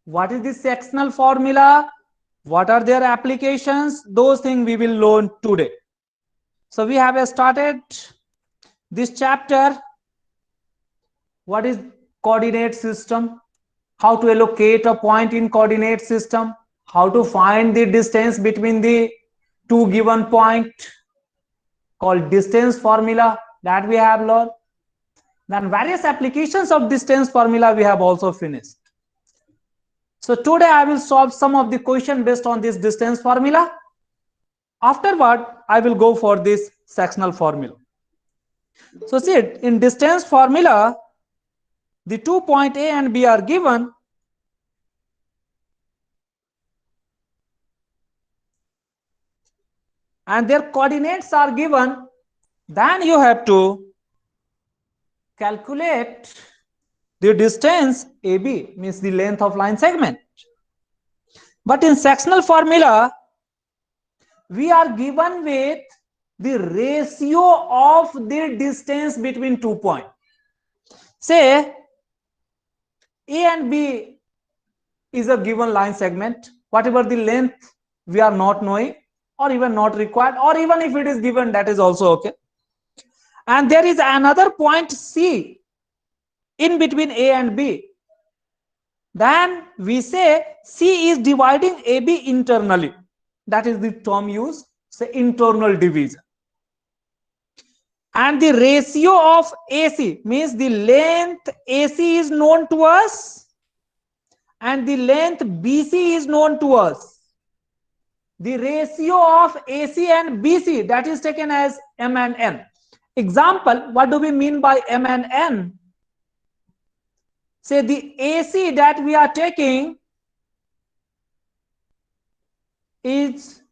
what is the sectional formula, what are their applications, those things we will learn today. So we have started this chapter. What is coordinate system, how to allocate a point in coordinate system, how to find the distance between the two given point, called distance formula, that we have learned. Then various applications of distance formula we have also finished. So today I will solve some of the question based on this distance formula. Afterward, I will go for this sectional formula. So see, in distance formula, the 2 point A and B are given. And their coordinates are given. Then you have to calculate the distance AB, means the length of line segment. But in sectional formula, we are given with the ratio of the distance between 2 points. Say A and B is a given line segment. Whatever the length we are not knowing, or even not required, or even if it is given, that is also okay. And there is another point C in between A and B. Then we say C is dividing AB internally. That is the term used, say internal division. And the ratio of AC means the length AC is known to us and the length BC is known to us. The ratio of AC and BC, that is taken as M and N. Example, what do we mean by M and N? Say the AC that we are taking is,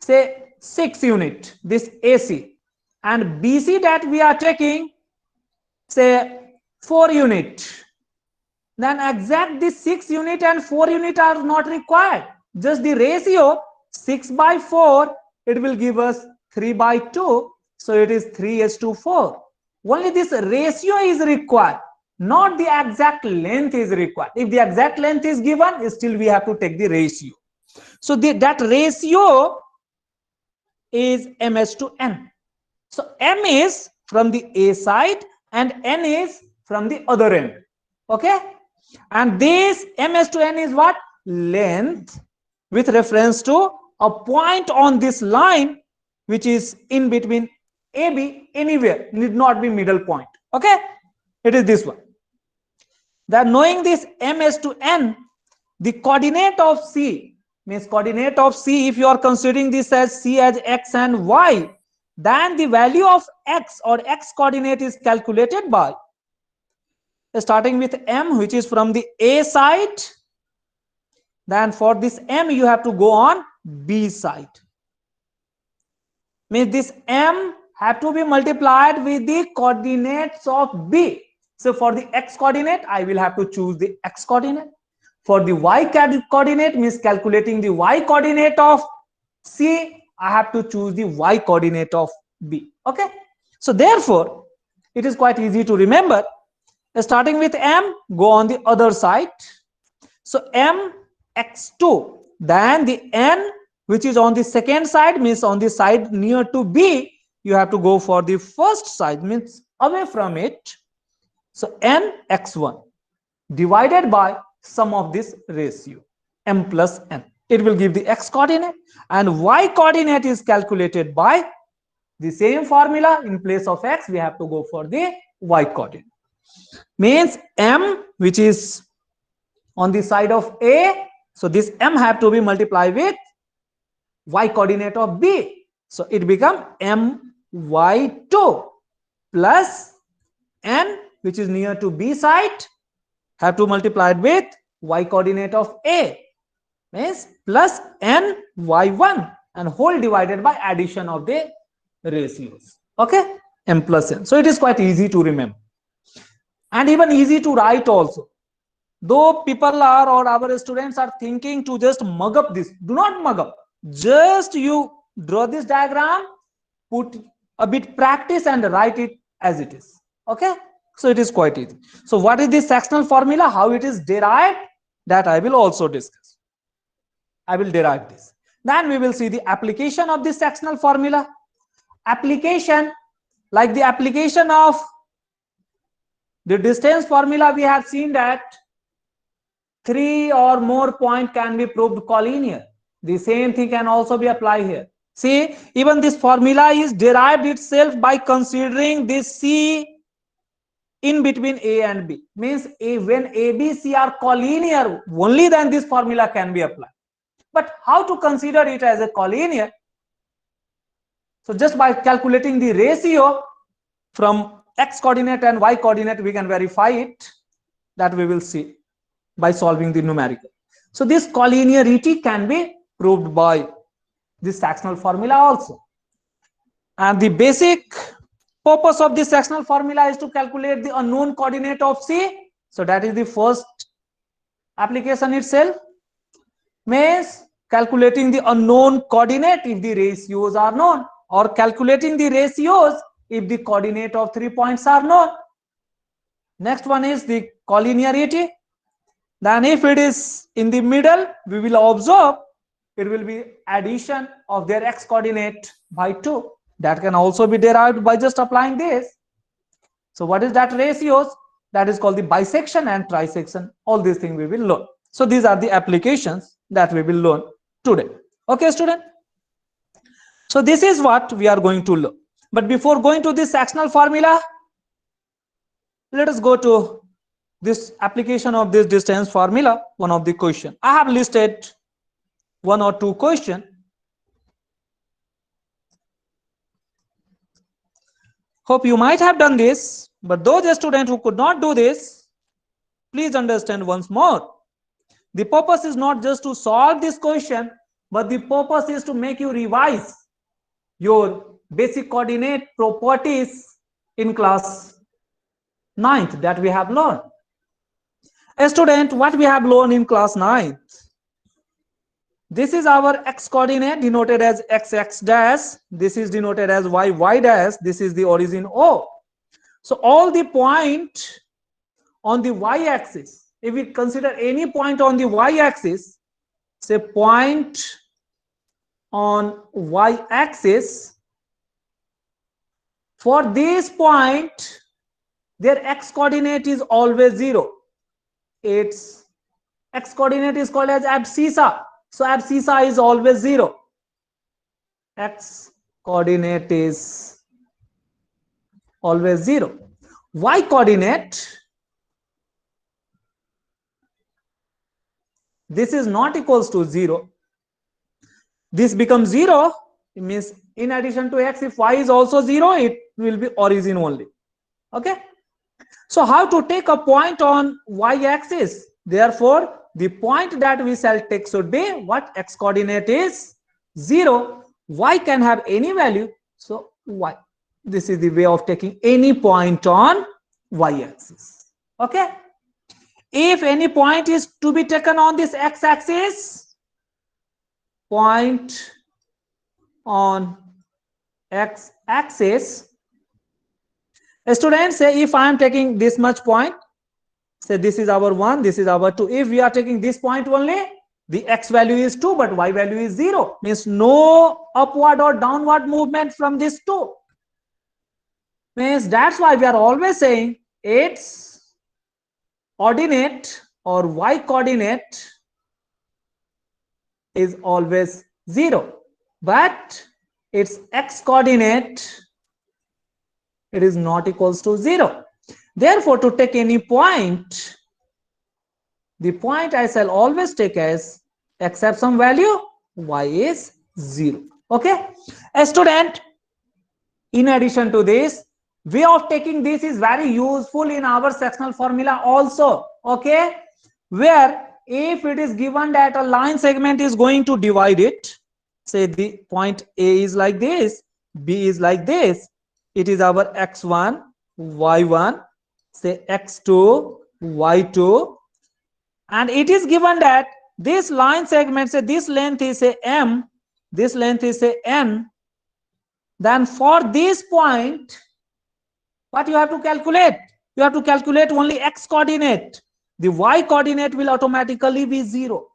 say, 6 unit, this AC, and BC that we are taking, say, 4 unit. Then exact the 6 unit and 4 unit are not required. Just the ratio 6 by 4, it will give us 3 by 2. So it is 3:4. Only this ratio is required, not the exact length is required. If the exact length is given, still we have to take the ratio. So that ratio is M/N. So M is from the A side and N is from the other end. Okay? And this M/N is what? Length with reference to a point on this line which is in between AB, anywhere, need not be middle point. Okay? It is this one. Then knowing this M/N, the coordinate of C, means coordinate of C, if you are considering this as C as X and Y, then the value of X or X coordinate is calculated by starting with M, which is from the A side. Then for this M, you have to go on B side. Means this M have to be multiplied with the coordinates of B. So for the X coordinate, I will have to choose the X coordinate. For the Y coordinate, means calculating the Y coordinate of C, I have to choose the Y coordinate of B. Okay? So therefore, it is quite easy to remember. Starting with M, go on the other side. So M X2, then the N, which is on the second side, means on the side near to B, you have to go for the first side, means away from it. So N X1 divided by sum of this ratio, M plus N. It will give the X coordinate, and Y coordinate is calculated by the same formula. In place of X, we have to go for the Y coordinate. Means M, which is on the side of A, so this M have to be multiplied with Y coordinate of B. So it becomes MY2 plus N, which is near to B side, have to multiply it with Y coordinate of A, means plus NY1, and whole divided by addition of the ratios. Okay? M plus N. So it is quite easy to remember and even easy to write also. Though people are, or our students are thinking to just mug up this, do not mug up. Just you draw this diagram, put a bit practice and write it as it is. Okay? So it is quite easy. So what is this sectional formula, how it is derived, that I will also discuss. I will derive this. Then we will see the application of this sectional formula. Application, like the application of the distance formula, we have seen that 3 or more point can be proved collinear. The same thing can also be applied here. See, even this formula is derived itself by considering this C in between A and B. Means when A, B, C are collinear, only then this formula can be applied. But how to consider it as a collinear? So just by calculating the ratio from x coordinate and y coordinate, we can verify it. That we will see by solving the numerical. So this collinearity can be proved by this sectional formula also. And the basic purpose of this sectional formula is to calculate the unknown coordinate of C. So that is the first application itself. Means calculating the unknown coordinate if the ratios are known, or calculating the ratios if the coordinate of 3 points are known. Next one is the collinearity. Then if it is in the middle, we will observe it will be addition of their x coordinate by 2. That can also be derived by just applying this. So what is that ratios? That is called the bisection and trisection. All these things we will learn. So these are the applications that we will learn today. Okay, student? So this is what we are going to learn. But before going to this sectional formula, let us go to this application of this distance formula, one of the question. I have listed 1 or 2 questions. Hope you might have done this, but those students who could not do this, please understand once more. The purpose is not just to solve this question, but the purpose is to make you revise your basic coordinate properties in class 9th that we have learned. A student, what we have learned in class 9th? This is our x coordinate denoted as x dash. This is denoted as y dash. This is the origin O. So all the point on the y axis, if we consider any point on the y axis, say point on y axis, for this point, their x coordinate is always 0. Its x coordinate is called as abscissa. So abscissa is always 0. X coordinate is always 0. Y coordinate, this is not equals to 0. This becomes 0. It means in addition to x, if y is also 0, it will be origin only. Okay. So how to take a point on y axis? Therefore, the point that we shall take should be what? X coordinate is 0. Y can have any value. So y. This is the way of taking any point on y axis. Okay. If any point is to be taken on this x axis, point on x axis, students, say if I am taking this much point, say this is our 1, this is our 2. If we are taking this point only, the x value is 2, but y value is 0. Means no upward or downward movement from this 2. Means that's why we are always saying its ordinate or y coordinate is always 0. But its x coordinate, it is not equals to 0. Therefore, to take any point, the point I shall always take as except some value, y is 0. Okay. A student, in addition to this, way of taking this is very useful in our sectional formula also. Okay. Where if it is given that a line segment is going to divide it, say the point A is like this, B is like this, it is our x1, y1, say x2, y2, and it is given that this line segment, say this length is say m, this length is say n, then for this point, what you have to calculate? you have to calculate only x coordinate. The y coordinate will automatically be 0.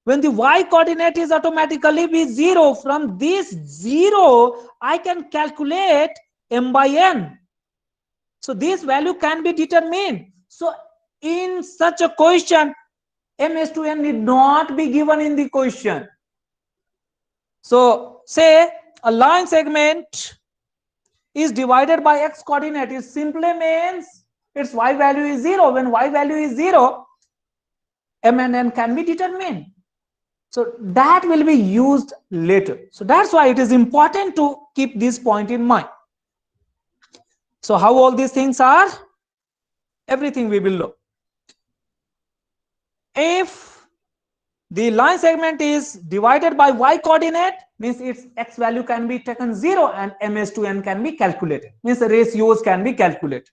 When the y coordinate is automatically be 0, from this 0 I can calculate m by n. So this value can be determined. So in such a question, ms to n need not be given in the question. So say a line segment is divided by x coordinate, it simply means its y value is 0. When y value is 0, m and n can be determined. So that will be used later. So that's why it is important to keep this point in mind. So how all these things are? Everything we will know. If the line segment is divided by y coordinate, means its x value can be taken 0 and ms to n can be calculated, means the ratios can be calculated.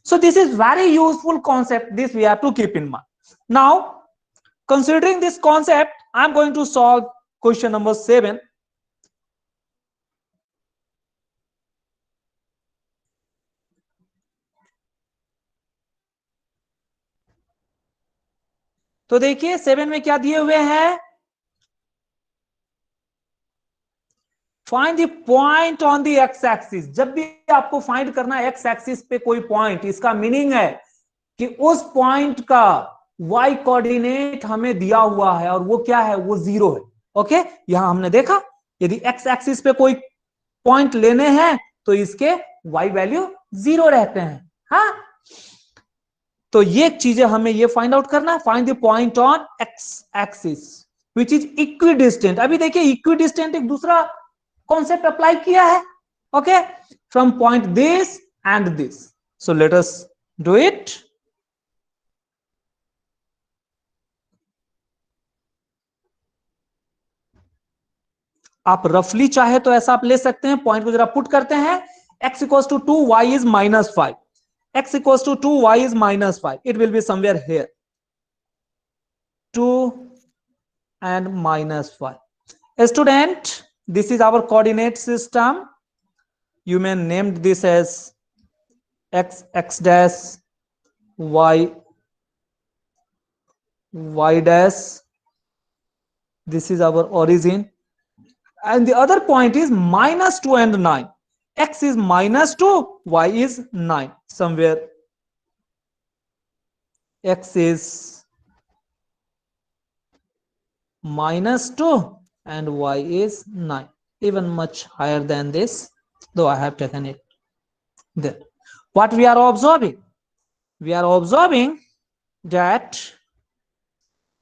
So this is very useful concept, this we have to keep in mind. Now considering this concept, I am going to solve question number 7. तो देखिए 7 में क्या दिए हुए हैं, find the point on the x axis. जब भी आपको फाइंड करना है एक्स एक्सिस पे कोई पॉइंट, इसका मीनिंग है कि उस पॉइंट का y कोऑर्डिनेट हमें दिया हुआ है और वो क्या है, वो 0 है. ओके, यहां हमने देखा यदि x एक्सिस पे कोई पॉइंट लेने हैं तो इसके y वैल्यू 0 रहते हैं. हाँ, तो ये चीजें हमें ये फाइंड आउट करना है. Find the point on x axis which is equidistant. अभी देखिए इक्विडिस्टेंट एक दूसरा कॉन्सेप्ट अप्लाई किया है. Okay, from point this and this. So let us do it. आप रफली चाहे तो ऐसा आप ले सकते हैं. पॉइंट को जरा पुट करते हैं. x equals to 2, y is -5. x equals to 2, y is -5. It will be somewhere here. 2 and -5. Student, this is our coordinate system. You may name this as x dash, y dash. This is our origin. And the other point is -2 and 9. X is -2, y is 9. Somewhere x is -2 and y is 9. Even much higher than this, though I have taken it there. What we are observing? We are observing that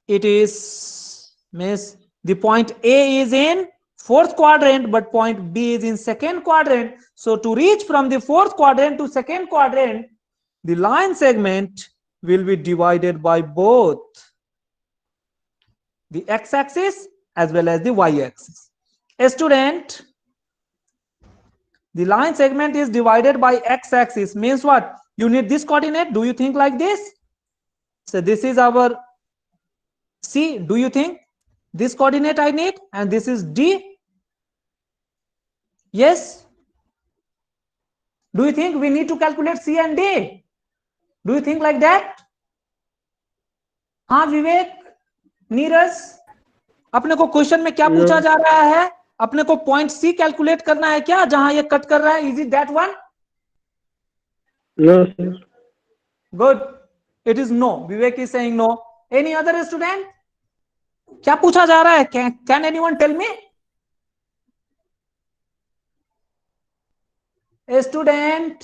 it is, means the point A is in 4th quadrant, but point B is in 2nd quadrant. So to reach from the 4th quadrant to 2nd quadrant, the line segment will be divided by both the x-axis as well as the y-axis. A student, the line segment is divided by x-axis, means what? You need this coordinate. Do you think like this? So this is our C. Do you think this coordinate I need? And this is D. Yes. Do you think we need to calculate C and D? Do you think like that? हाँ विवेक, नीरज, अपने को question में क्या पूछा जा रहा है? अपने को पॉइंट सी कैलकुलेट करना है क्या, जहां ये कट कर रहा है? Is it that one? No, sir. Good, it is no. Vivek is saying no. Any other student? क्या पूछा जा रहा है? Can anyone tell me? Student,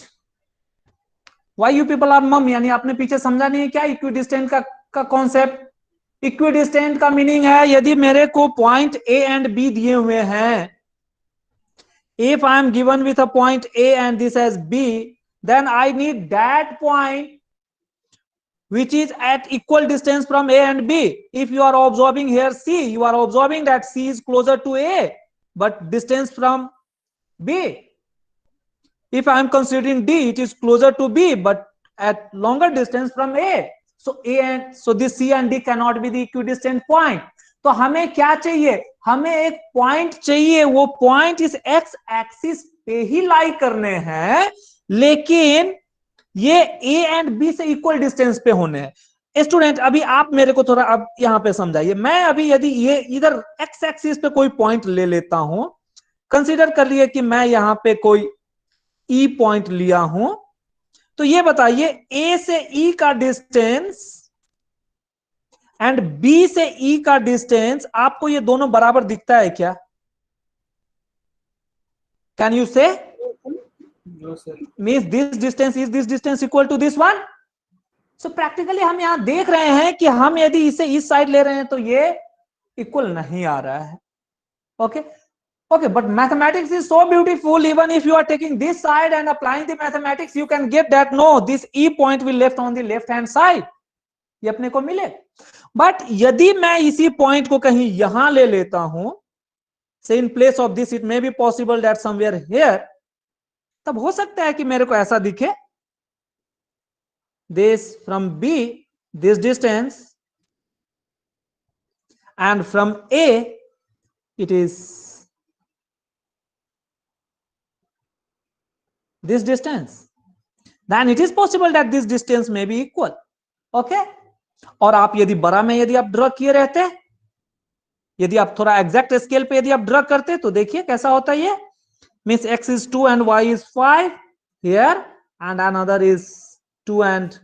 why you people are mum? यानी आपने पीछे समझा नहीं है क्या इक्विडिस्टेंट का कॉन्सेप्ट? इक्विडिस्टेंट का मीनिंग है यदि मेरे को पॉइंट ए एंड बी दिए हुए हैं, if I am given with a point A and this as B, then I need that point which is at equal distance from A and B. If you are observing here C, you are observing that C is closer to A but distance from B. If I am considering D, it is closer to B but at longer distance from A. So this C and D cannot be the equidistant point. तो हमें क्या चाहिए? हमें एक point चाहिए. वो point इस x axis पे ही लाई करने हैं, लेकिन ये ए एंड बी से इक्वल डिस्टेंस पे होने हैं। स्टूडेंट अभी आप मेरे को थोड़ा अब यहां पे समझाइए, मैं अभी यदि ये इधर एक्स एक्सिस पे कोई पॉइंट ले लेता हूं, कंसीडर कर लिए कि मैं यहां पे कोई ई पॉइंट लिया हूं, तो ये बताइए ए से ई का डिस्टेंस एंड बी से ई का डिस्टेंस आपको ये दोनों बराबर दिखता है क्या? Can you say? No, sir. Means this distance equal to this one. So practically हम यहां देख रहे हैं कि हम यदि इसे इस साइड ले रहे हैं तो ये इक्वल नहीं आ रहा है। Okay okay, but mathematics is so beautiful. Even if you are taking this side and applying the mathematics, you can get that no, this e point will left on the left hand side, ये अपने को मिले। But यदि मैं इसी point को कहीं यहां ले लेता हूं, से in place of this it may be possible that somewhere here, तब हो सकता है कि मेरे को ऐसा दिखे, this from b this distance and from a it is this distance, then it is possible that this distance may be equal. Okay, और आप यदि बड़ा में यदि आप ड्रॉ किए रहते, यदि आप थोड़ा एग्जैक्ट स्केल पे यदि आप ड्रॉ करते तो देखिए कैसा होता है। ये means x is 2 and y is 5 here and another is 2 and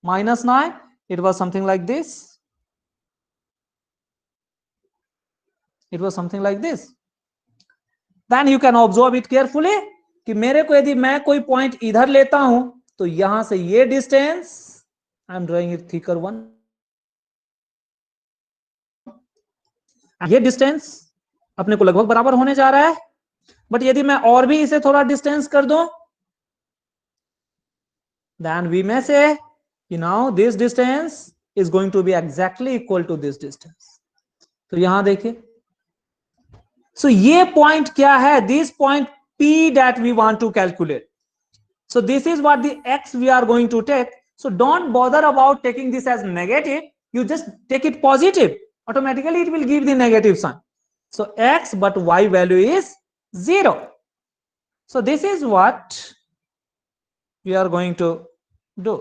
minus 9. It was something like this. It was something like this. Then you can observe it carefully कि मेरे को यदि मैं कोई पॉइंट इधर लेता हूं तो यहां से ये distance, I am drawing it thicker one, ये डिस्टेंस अपने को लगभग बराबर होने जा रहा है। बट यदि मैं और भी इसे थोड़ा डिस्टेंस कर दूं, then we may say now this distance is going to be exactly equal to this distance. तो यहां देखिए, so ये पॉइंट क्या है? This point P that we want to calculate. So this is what the x we are going to take. So don't bother about taking this as negative. You just take it positive. Automatically it will give the negative sign. So x but y value is 0. So this is what we are going to do,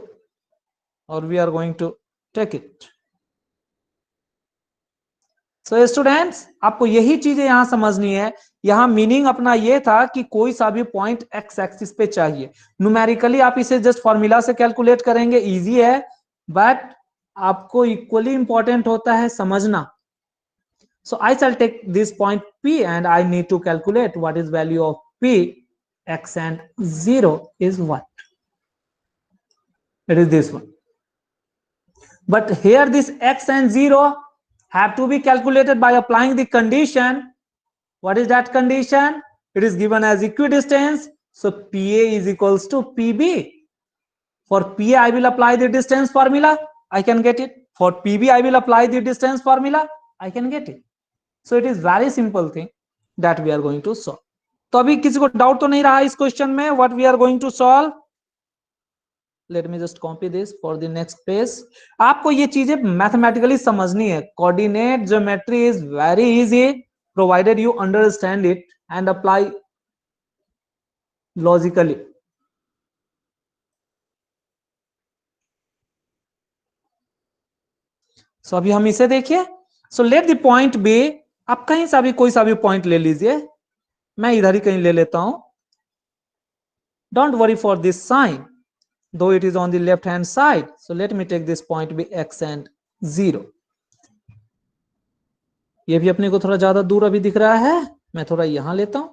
or we are going to take it. So students आपको यही चीजें यहां समझनी है। यहां meaning अपना ये था कि कोई सा भी पॉइंट एक्स एक्सिस पे चाहिए, न्यूमेरिकली आप इसे जस्ट फॉर्मूला से कैलकुलेट करेंगे, इजी है, बट आपको इक्वली इंपॉर्टेंट होता है समझना। So I shall take this point P and I need to calculate what is value of P, x and 0 is what? It is this one. But here this x and 0 have to be calculated by applying the condition. What is that condition? It is given as equidistance. So PA is equals to PB. For PA, I will apply the distance formula. I can get it. For PB, I will apply the distance formula. I can get it. So it is very simple thing that we are going to solve. तो अभी किसी को doubt तो नहीं रहा इस question में? What we are going to solve? Let me just copy this for the next page. आपको ये चीजें मैथमेटिकली समझनी है। Coordinate geometry is very easy provided you understand it and apply logically. So अभी हम इसे देखिए। So let the point be, आप कहीं सा भी कोई सा भी पॉइंट ले लीजिए, मैं इधर ही कहीं ले लेता हूं। Don't worry for this sign, though it is on the left hand side. So let me take this point be x and 0. ये भी अपने को थोड़ा ज्यादा दूर अभी दिख रहा है, मैं थोड़ा यहां लेता हूं,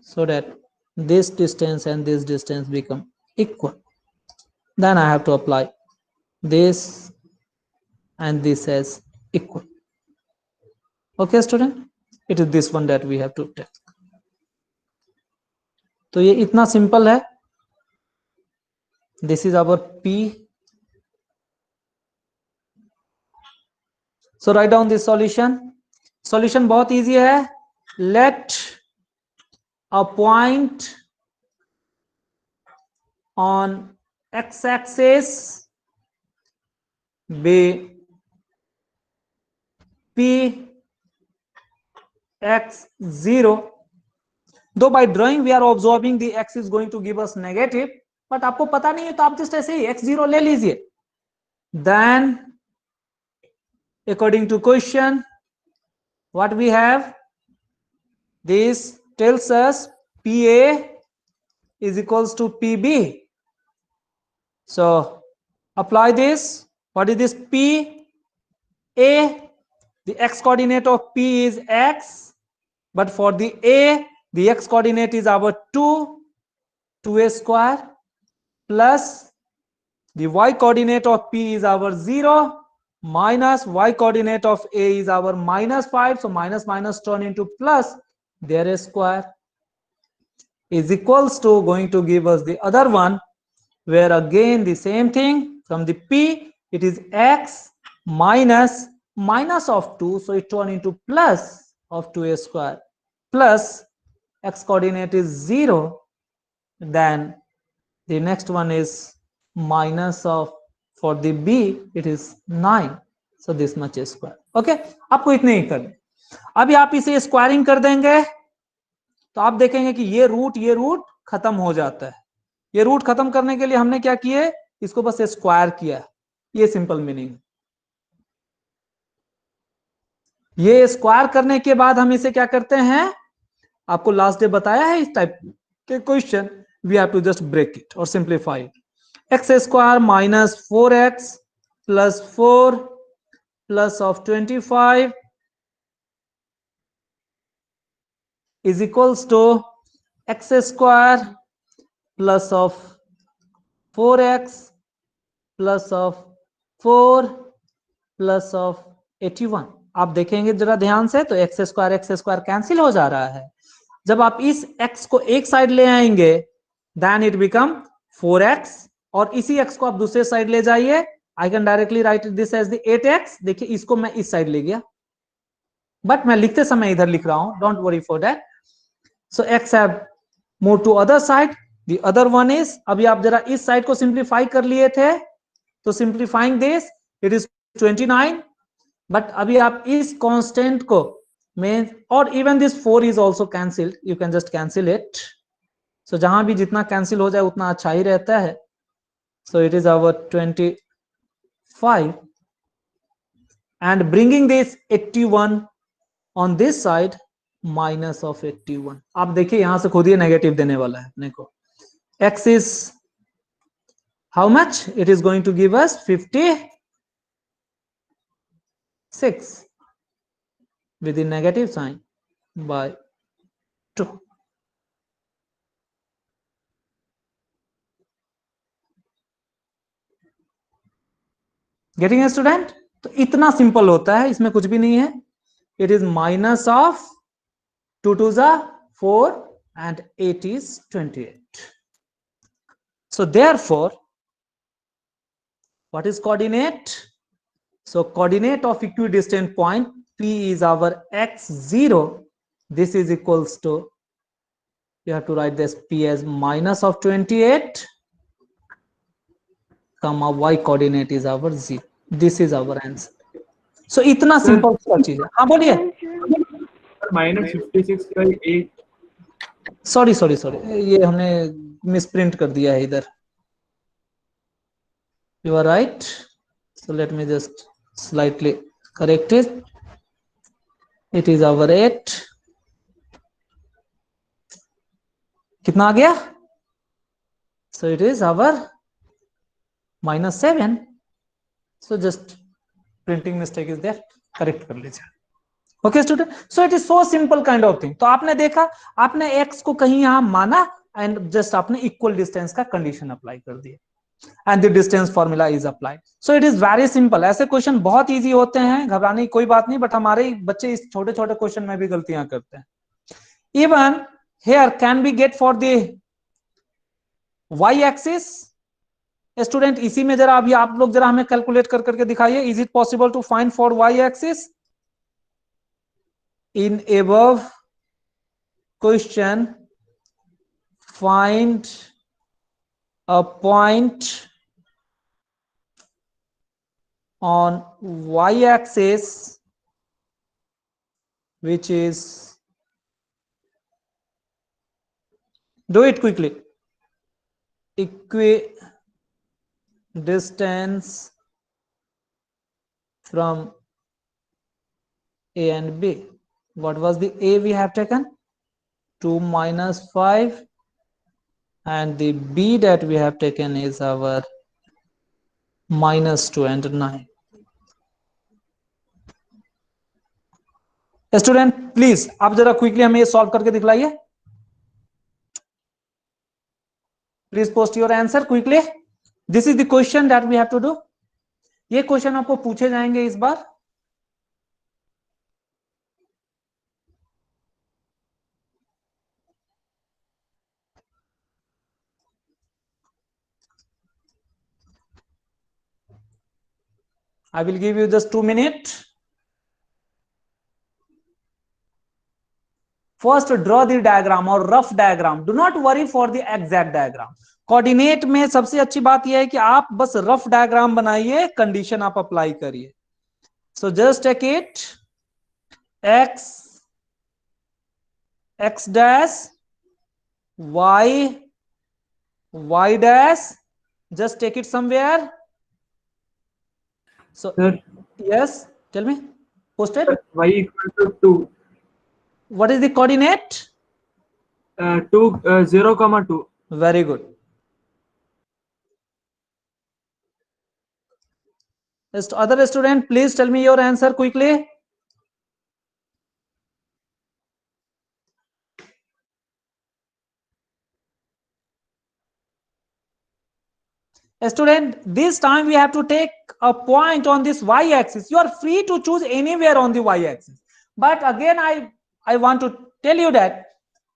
so that this distance and this distance become equal. Then I have to apply this and this as equal. Okay student, it is this one that we have to take. तो ये इतना सिंपल है। This is our P. So write down this solution. Solution बहुत easy है। Let a point on x-axis be P x 0 दो by drawing we are observing the x is going to give us negative, but आपको पता नहीं है तो आप just ऐसे ही x0 ले लीजिए. Then according to question, what we have, this tells us PA is equals to PB. So apply this. What is this? P A, the x coordinate of P is x, but for the A, the x coordinate is our 2a square, plus the y coordinate of P is our 0, minus y coordinate of A is our -5. So minus minus turn into plus, there a square is equals to going to give us the other one, where again the same thing, from the P it is x minus minus of 2, so it turn into plus of 2a square, plus x coordinate is 0, then the next one is minus of, for the B it is 9, so this much is square. Okay, आपको इतने ही करने. अभी आप इसे squaring कर देंगे तो आप देखेंगे कि ये रूट खत्म हो जाता है. ये रूट खत्म करने के लिए हमने क्या किए, इसको बस स्क्वायर किया. ये सिंपल मीनिंग. ये स्क्वायर करने के बाद हम इसे क्या करते हैं, आपको लास्ट डे बताया है इस टाइप के question, we have to just break it और simplify it. X square minus 4x plus 4 plus of 25 is equals to x square plus of 4x plus of 4 plus of 81. आप देखेंगे जरा ध्यान से तो x स्क्वायर कैंसिल हो जा रहा है. जब आप इस x को एक साइड ले आएंगे देन इट बिकम 4x, और इसी x को आप दूसरे साइड ले जाइए. I can directly write this as the 8x. देखिए इसको मैं इस साइड ले गया, बट मैं लिखते समय इधर लिख रहा हूं, don't worry for that. So x have move to other side, the other one is, अभी आप जरा इस साइड को सिंप्लीफाई कर लिए थे तो simplifying this it is 29, but अभी आप इस कांस्टेंट को में, और even this 4 is also cancelled, you can just cancel it. So जहां भी जितना कैंसिल हो जाए उतना अच्छा ही रहता है. So it is our 25 and bringing this 81 on this side minus of 81. आप देखिए यहां से खुद ही नेगेटिव देने वाला है अपने को. x is how much? It is going to give us 56 with the negative sign by 2. Getting a student? तो इतना सिंपल होता है, इसमें कुछ भी नहीं है. It is minus of 2 to the 4 and 8 is 28. So therefore, what is coordinate? So coordinate of equidistant point P is our x0. This is equals to, you have to write this P as minus of 28 comma y coordinate is our 0. This is our answer. So इतना simple चीज है. हाँ बोलिए. -56/8. Sorry ये हमने misprint कर दिया है इधर. You are right. So let me just slightly correct it. It is our 8. कितना आ गया? So it is our -7. So just printing mistake is there. Correct कर लीजिए. Okay student. So it is so simple kind of thing. तो आपने देखा, आपने x को कहीं यहां माना एंड जस्ट आपने इक्वल डिस्टेंस का कंडीशन अप्लाई कर दिया and the distance formula is applied. So it is very simple. ऐसे क्वेश्चन बहुत इजी होते हैं, घबराने की कोई बात नहीं, बट हमारे बच्चे इस छोटे छोटे क्वेश्चन में भी गलतियां करते हैं. Even here can be get for the y axis. Student इसी में जरा अभी आप लोग जरा हमें कैलकुलेट कर करके दिखाइए. Is it possible to find for y axis in above question? Find a point on y-axis which is Do it quickly. Equidistance from A and B. What was the A we have taken? 2 minus 5, and the B that we have taken is our minus 2 and 9. Student please आप जरा quickly हमें ये solve करके दिखलाइए. Please post your answer quickly. This is the question that we have to do. ये question आपको पूछे जाएंगे इस बार. I will give you just 2 minutes. First, draw the diagram or rough diagram. Do not worry for the exact diagram. Coordinate में सबसे अच्छी बात यह है कि आप बस रफ डायग्राम बनाइए, कंडीशन आप अप्लाई करिए. So just take it x dash y dash. Just take it somewhere. So Sir, yes, tell me. Post it. y equal to 2. What is the coordinate? 0, 2. Very good. Other student, please tell me your answer quickly. Student, this time we have to take a point on this y-axis. You are free to choose anywhere on the y-axis. But again, I want to tell you that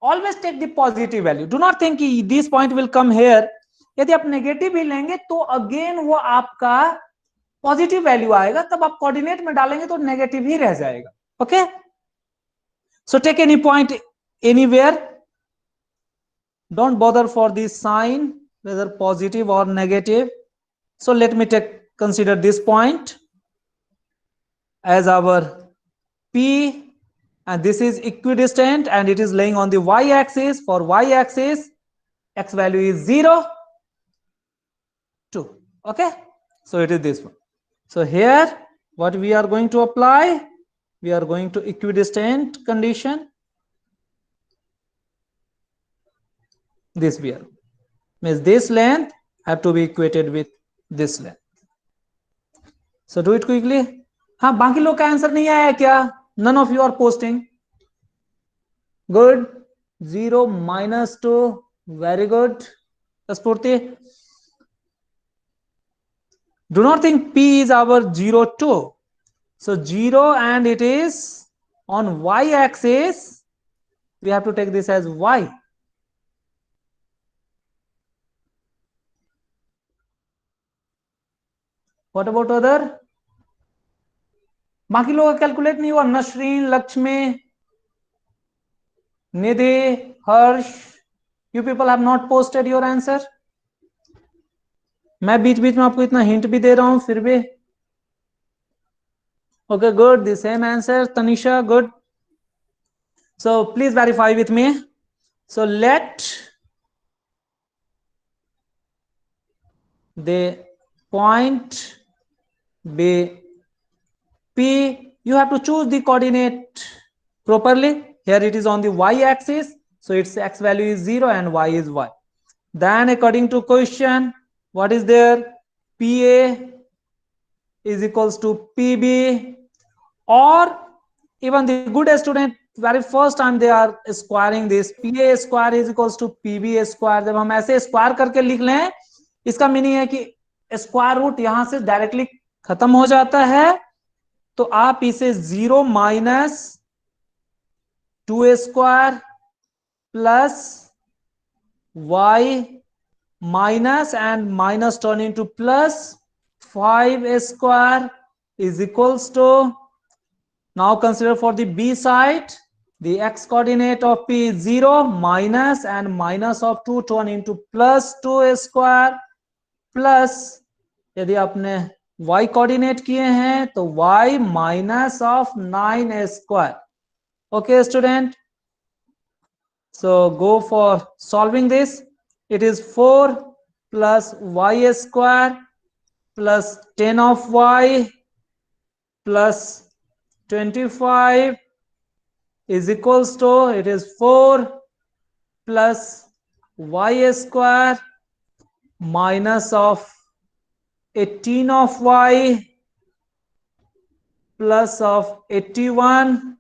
always take the positive value. Do not think this point will come here. यदि आप negative भी लेंगे तो again वो आपका positive value आएगा, तब आप कोऑर्डिनेट में डालेंगे तो नेगेटिव ही रह जाएगा. Okay, so take any point anywhere. Don't bother for this sign, whether positive or negative. So let me consider this point as our P, and this is equidistant and it is laying on the y-axis. For y-axis, x value is 0, 2. Okay, so it is this one. So here what we are going to apply, we are going to equidistant condition. This we are, means this length have to be equated with this length. So do it quickly. हाँ, बाकी लोग का answer नहीं आया क्या? None of you are posting. Good. 0 minus 2. Very good. Spurti. Do not think P is our 0, 2. So 0 and it is on y-axis. We have to take this as y. What about other? बाकी लोग calculate नहीं हुआ. नशरीन, लक्ष्मी, निधि, हर्ष, you people have not posted your answer. मैं बीच बीच में आपको इतना hint भी दे रहा हूं फिर भी. Okay, good. The same answer. Tanisha, good. So please verify with me. So let the point be P. You have to choose the coordinate properly. Here it is on the y-axis, so its x value is 0 and y is y. Then according to question, what is there? PA is equals to PB, or even the good student very first time they are squaring this. PA square is equals to PB square. जब हम ऐसे square करके लिख लें, इसका meaning है कि square root यहां से डायरेक्टली खत्म हो जाता है, तो आप इसे 0 minus 2 square plus y minus and minus turn into plus 5 square is equals to, now consider for the B side, the x coordinate of P is 0 minus and minus of 2 turn into plus 2 square plus, यदि आपने y coordinate किए हैं तो y minus of 9 square. Okay student, So go for solving this. It is 4 plus y square plus 10 of y plus 25 is equals to, it is 4 plus y square minus of 18 of y plus of 81.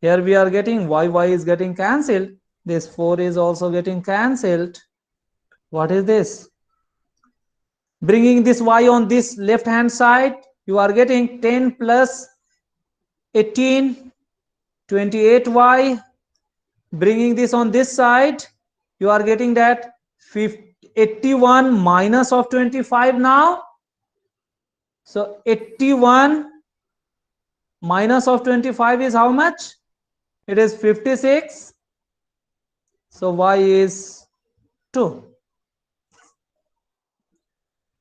Here we are getting y is getting cancelled. This 4 is also getting cancelled. What is this? Bringing this y on this left hand side, you are getting 10 plus 18, 28y. Bringing this on this side, you are getting that 81 minus of 25 now. So 81 minus of 25 is how much? It is 56. So y is 2.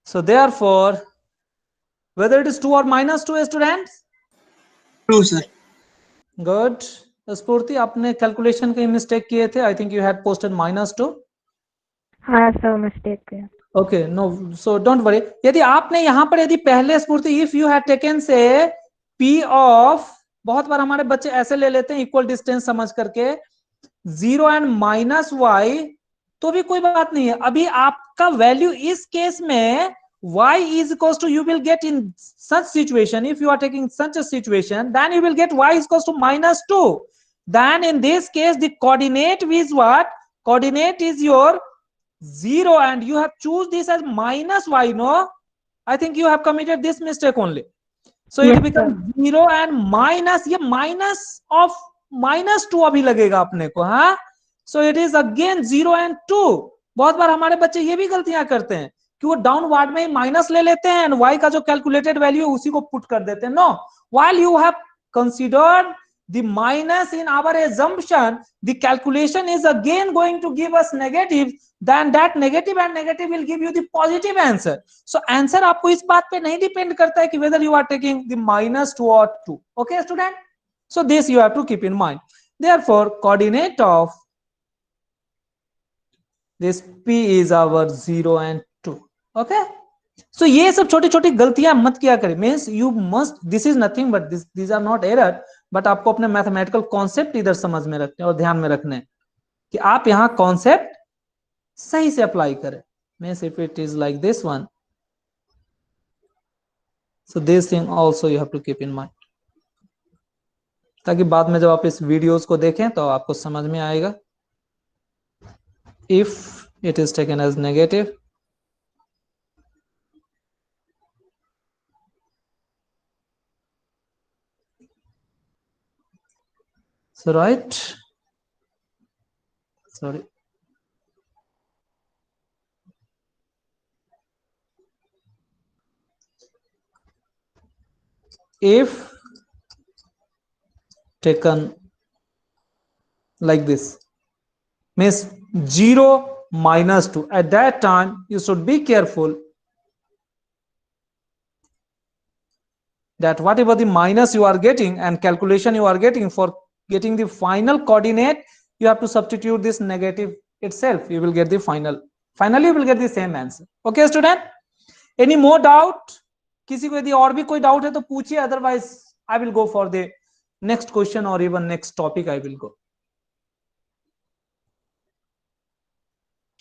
So therefore, whether it is 2 or minus 2, students? True, sir. Good. स्फूर्ति, आपने calculation कहीं mistake किए थे? I think you had posted -2. हाँ sir, mistake किया. Okay, no, so don't worry. यदि आपने यहाँ पर यदि पहले स्फूर्ति if you had taken say P of, बहुत बार हमारे बच्चे ऐसे ले लेते हैं इक्वल डिस्टेंस समझ करके 0 एंड माइनस वाई, तो भी कोई बात नहीं है. अभी आपका वैल्यू इस केस में y is equals to, you will get in such situation, if you are taking such a situation, then you will get y is equals to -2. Then in this case the coordinate is what? Coordinate is your 0 and you have choose this as -y, no? I think you have committed this mistake only. So Yes, it becomes 0 and minus, ये minus of -2 अभी लगेगा अपने को. हाँ, so it is again 0 and 2. बहुत बार हमारे बच्चे ये भी गलतियां करते हैं कि वो डाउनवर्ड में ही माइनस ले लेते हैं एंड y का जो कैलकुलेटेड वैल्यू है उसी को पुट कर देते हैं. No, while you have considered the minus in our assumption, the calculation is again going to give us negative, then that negative and negative will give you the positive answer. So answer आपको इस बात पे नहीं depend करता है कि whether you are taking the -2 or 2. Okay student, so this you have to keep in mind. Therefore coordinate of this p is our 0 and 2. Okay, so ये सब छोटी छोटी गलतियां मत किया करें. Means you must, this is nothing but these are not error, but आपको अपने मैथमेटिकल कॉन्सेप्ट इधर समझ में रखने और ध्यान में रखने कि आप यहाँ कॉन्सेप्ट सही से अप्लाई करें. Means if it is like this one, so this thing also you have to keep in mind, ताकि बाद में जब आप इस वीडियोस को देखें तो आपको समझ में आएगा. If it is taken as negative, so right, sorry, if taken like this, means 0 minus 2, at that time you should be careful that whatever the minus you are getting and calculation you are getting, for getting the final coordinate you have to substitute this negative itself, you will get the finally you will get the same answer. Okay student, any more doubt? किसी को यदि और भी कोई doubt है तो पूछिए, otherwise I will go for the next question और even next topic I will go.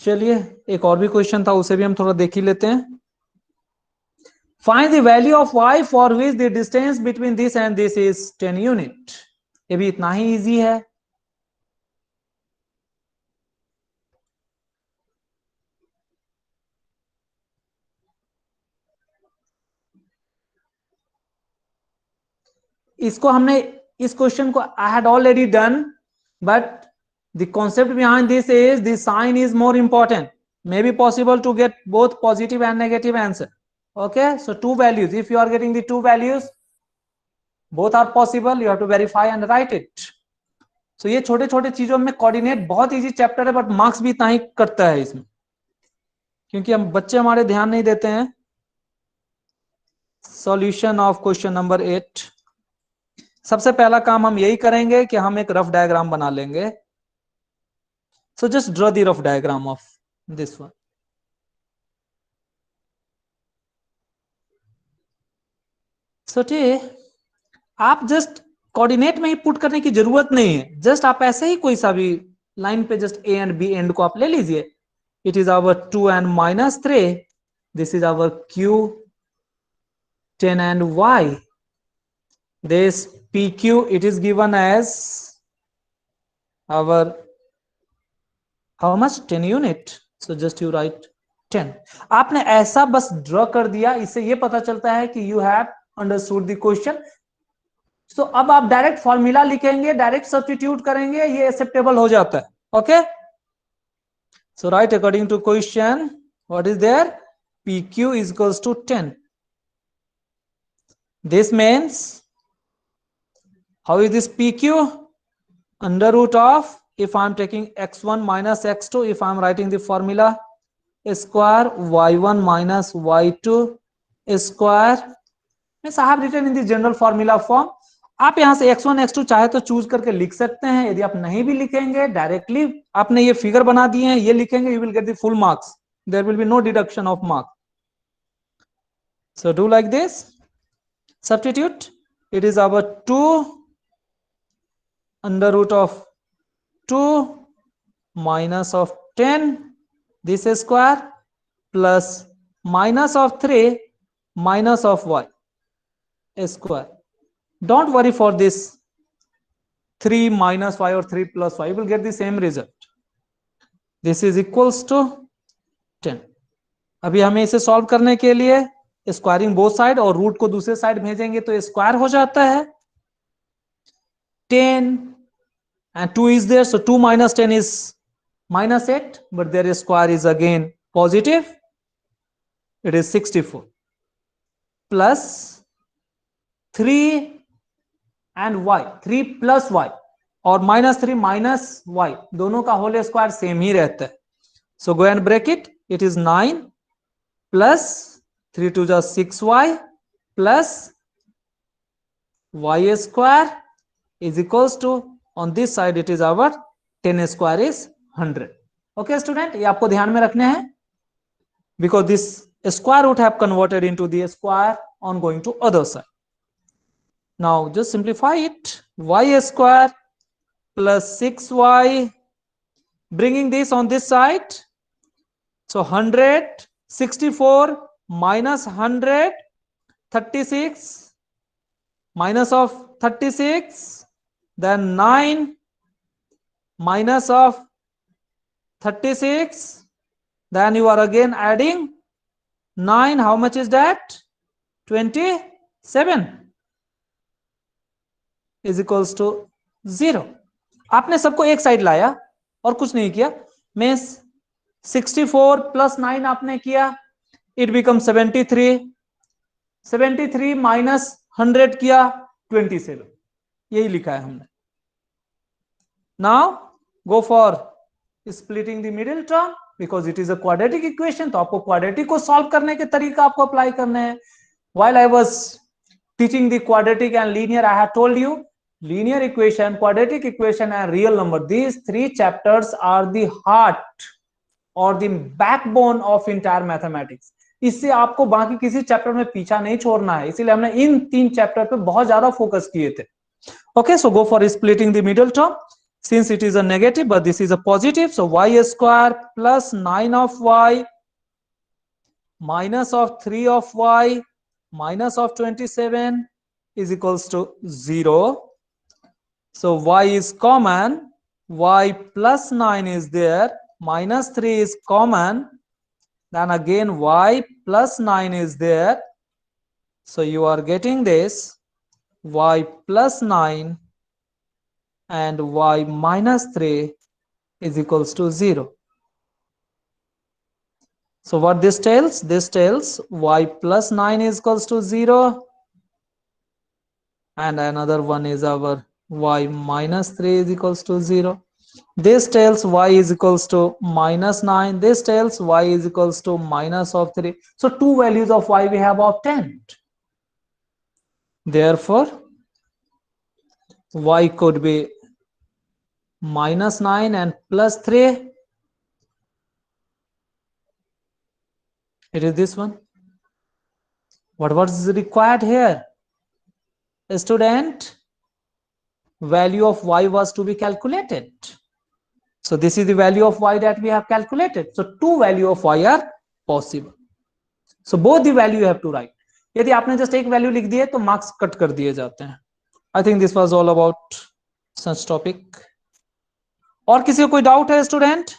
चलिए, एक और भी क्वेश्चन था, उसे भी हम थोड़ा देख ही लेते हैं. Find the value of y for which the distance between this and this is 10 unit. ये भी इतना ही इजी है. इसको हमने, इस क्वेश्चन को I had already done, but the concept behind this is the sign is more important. May be possible to get both positive and negative answer. Okay, so two values, if you are getting the two values, both are possible, you have to verify and write it. So ये छोटे छोटे चीजों में coordinate बहुत easy chapter है, but marks भी इतना ही करता है इसमें, क्योंकि हम बच्चे हमारे ध्यान नहीं देते हैं. Solution of question number 8. सबसे पहला काम हम यही करेंगे कि हम एक रफ डायग्राम बना लेंगे So just draw the rough diagram of this one. So आप जस्ट कोऑर्डिनेट में ही पुट करने की जरूरत नहीं है, जस्ट आप ऐसे ही कोई सा भी लाइन पे just A and B and को आप ले लीजिए. It is our 2 and -3. This is our q 10 and y. This pq it is given as our how much 10 unit. So just you write 10. आपने ऐसा बस ड्रॉ कर दिया, इससे ये पता चलता है कि you have understood the question. So अब आप डायरेक्ट फॉर्मूला लिखेंगे, डायरेक्ट सब्स्टिट्यूट करेंगे, ये एक्सेप्टेबल हो जाता है. Okay, so write according to question. What is there? PQ is equals to 10. This means how is this PQ? Under root of, if I am taking x1 minus x2, if I am writing the formula, square y1 minus y2 square. Means I have written in the general formula form. आप यहां से x1 x2 चाहे तो choose करके लिख सकते हैं. यदि आप नहीं भी लिखेंगे, डायरेक्टली आपने ये फिगर बना दिए हैं, ये लिखेंगे, you will get the full marks. There will be no deduction of mark. So do like this. Substitute. It is our 2 under root of 2 minus of 10 this square plus minus of 3 minus of y square. Don't worry for this 3 minus y or 3 plus y, you will get the same result. This is equals to 10. अभी हमें इसे solve करने के लिए squaring both side और root को दूसरे side भेजेंगे तो स्क्वायर हो जाता है. 10 and 2 is there, so 2 minus 10 is minus 8, but their square is again positive. It is 64 plus 3 and y, 3 plus y और -3 minus y, दोनों का होल स्क्वायर सेम ही रहता है. So go and break it. It is 9 plus 3 to the 6y plus y square is equals to, on this side it is our 10 square is 100. Okay student, ये आपको ध्यान में रखने हैं, because this square root have converted into the square on going to other side. Now just simplify it. Y square plus 6y, bringing this on this side, so 100, 64 minus 100, 36 minus of 36, then 9 minus of 36, then you are again adding 9. How much is that? 27 is equals to 0. आपने सबको एक side लाया और कुछ नहीं किया. Means 64 plus 9 आपने किया, इट बिकम 73. 73 माइनस 100 किया 27. यही लिखा है हमने. Now go for splitting the middle term, because it is a quadratic equation, तो आपको क्वाड्रेटिक को सॉल्व करने के तरीका आपको अप्लाई करने हैं. While I was teaching the quadratic and linear, I have told you linear equation, quadratic equation and real number, these three chapters are the heart or the backbone of entire mathematics. इससे आपको बाकी किसी chapter में पीछा नहीं छोड़ना है, इसीलिए हमने इन 3 चैप्टर पे बहुत ज्यादा फोकस किए थे. Okay, so go for splitting the middle term. Since it is a negative but this is a positive, so y square plus 9 of y minus of 3 of y minus of 27 is equals to 0. So y is common, y plus 9 is there, minus 3 is common, then again y plus 9 is there. So you are getting this y plus 9 and y minus 3 is equals to 0. So what this tells? This tells y plus 9 is equals to 0 and another one is our y minus 3 is equals to 0. This tells y is equals to minus 9. This tells y is equals to minus of 3. So 2 values of y we have obtained. Therefore, y could be minus 9 and plus 3, It is this one. What was required here? Student, value of y was to be calculated. So this is the value of y that we have calculated. So two value of y are possible. So both the value you have to write. यदि आपने just एक value लिख दिए तो marks cut कर दिए जाते हैं. I think this was all about such topic. और किसी को कोई डाउट है स्टूडेंट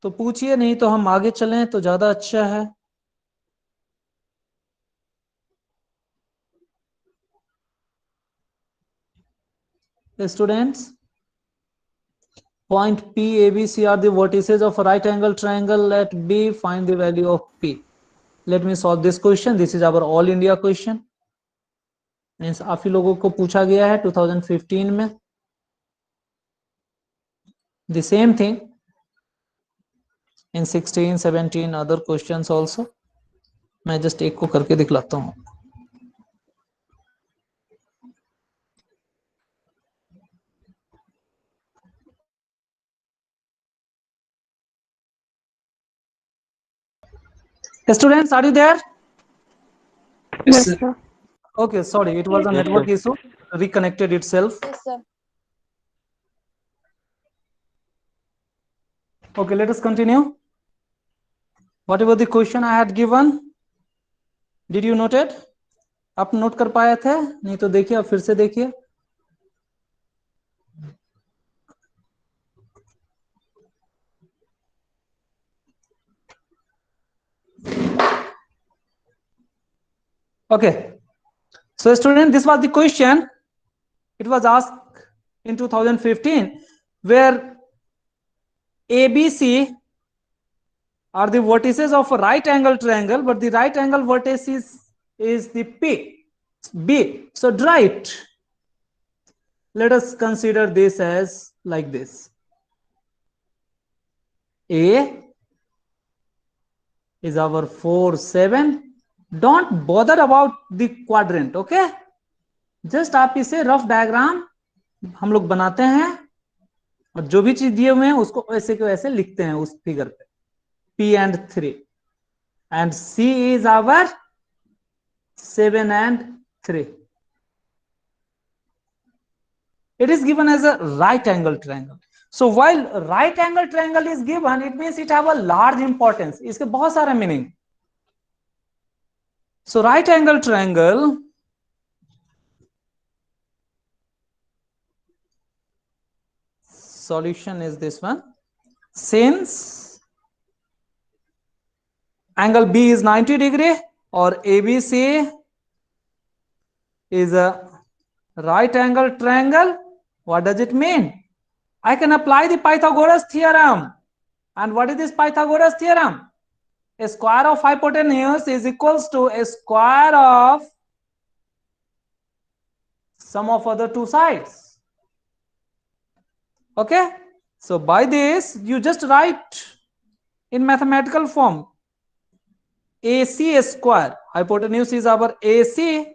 तो पूछिए, नहीं तो हम आगे चलें तो ज्यादा अच्छा है. Students, point P, A, B, C are the vertices of a right angle triangle. Let B find the value of P. Let me solve this question. This is our all India question. Means आप ही लोगों को पूछा गया है 2015 में. The same thing in 16, 17 other questions also. मैं just एक को करके दिखलाता हूँ. Students, are you there? Yes, sir. Okay, sorry, it was a network issue. Reconnected itself. Yes, sir. Okay, let us continue. Whatever the question I had given, did you note it? आप note कर पाए थे? नहीं तो देखिए, आप फिर से देखिए. Okay, so student, this was the question. It was asked in 2015, where ABC are the vertices of a right angle triangle, but the right angle vertex is the B. So right. Let us consider this as like this. A is our 4, 7. Don't bother about the quadrant, okay? Just आप इसे rough diagram हम लोग बनाते हैं और जो भी चीज दिए हुए हैं उसको ऐसे के वैसे लिखते हैं उस फिगर पे. P and 3 and C is our 7 and 3. It is given as a right angle triangle. So while right angle triangle is given, it means it have a large importance. इसके बहुत सारे meaning. So right angle triangle solution is this one. Since angle B is 90 degree or ABC is a right angle triangle, what does it mean? I can apply the Pythagoras theorem. And what is this Pythagoras theorem? A square of hypotenuse is equals to a square of sum of other two sides. Okay, so by this you just write in mathematical form AC square, hypotenuse is our AC,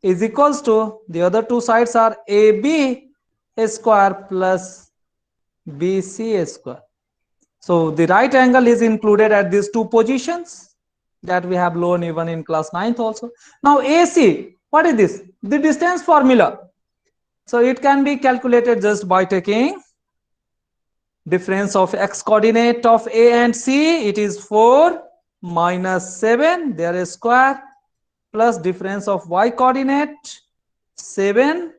is equals to the other two sides are AB square plus BC square. So the right angle is included at these two positions that we have learned even in class 9th also. Now AC, what is this? The distance formula. So it can be calculated just by taking difference of x coordinate of A and C. It is 4 minus 7 their square plus difference of y coordinate 7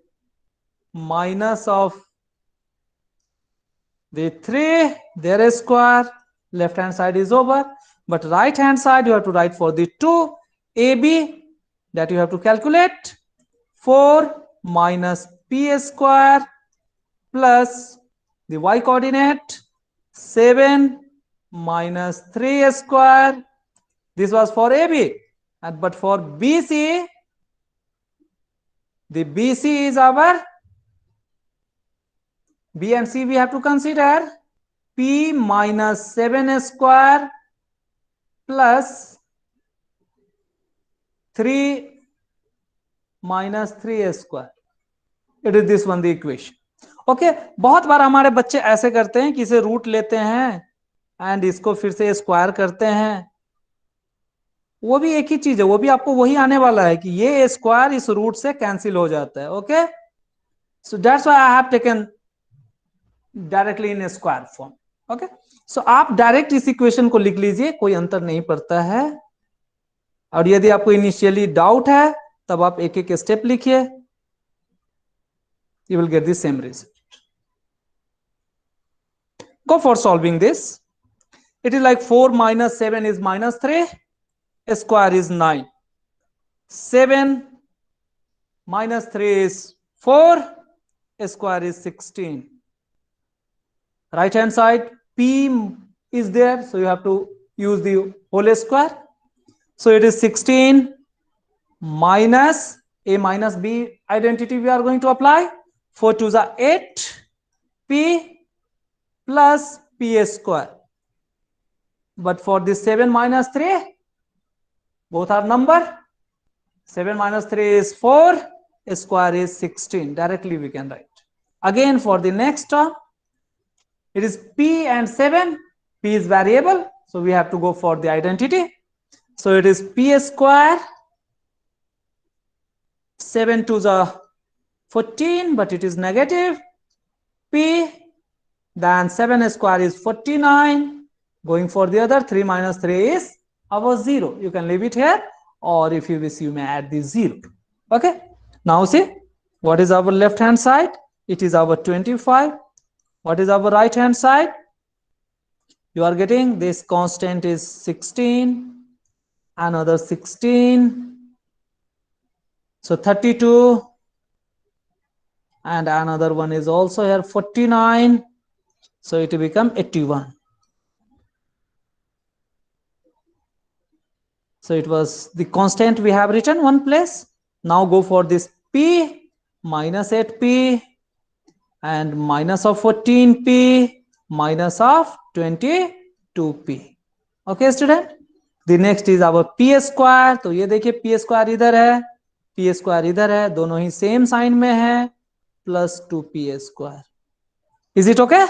minus of the 3 their square. Left hand side is over, but right hand side you have to write for the 2 AB that you have to calculate 4 minus P square plus the y coordinate 7 minus 3 square. This was for AB, and but for BC, the BC is our B and C we have to consider P minus 7 square plus 3 minus 3 square. It is this one the equation. Okay बहुत बार हमारे बच्चे ऐसे करते हैं कि इसे root लेते हैं एंड इसको फिर से स्क्वायर करते हैं, वो भी एक ही चीज है, वो भी आपको वही आने वाला है कि ये स्क्वायर इस रूट से कैंसिल हो जाता है। Okay so that's why I have taken directly in square form. Okay so आप डायरेक्ट इस इक्वेशन को लिख लीजिए, कोई अंतर नहीं पड़ता है। और यदि आपको इनिशियली डाउट है तब आप एक एक स्टेप लिखिए, you will get the same result. Go for solving this. It is like 4 minus 7 is minus 3, square is 9. 7 minus 3 is 4, square is 16. Right hand side, p is there, so you have to use the whole square. So it is 16 minus a minus b identity we are going to apply. 4 2s are 8, p plus p square. But for this 7 minus 3, both are number. 7 minus 3 is 4, square is 16. Directly we can write. Again for the next term, it is p and 7. P is variable, so we have to go for the identity. So it is p square. 7 2s are 14, but it is negative. P, then 7 square is 49. Going for the other, 3 minus 3 is our 0. You can leave it here, or if you wish, you may add the 0. Okay. Now see, what is our left hand side? It is our 25. What is our right hand side? You are getting this constant is 16, another 16. So 32. And another one is also here 49. So it will become 81. So it was the constant we have written one place. Now go for this p minus 8p and minus of 14p minus of 22p. Okay student, the next is our p square. तो ये देखिए p square इधर है, p square इधर है, दोनों ही same sign में है, plus 2p square. Is it okay?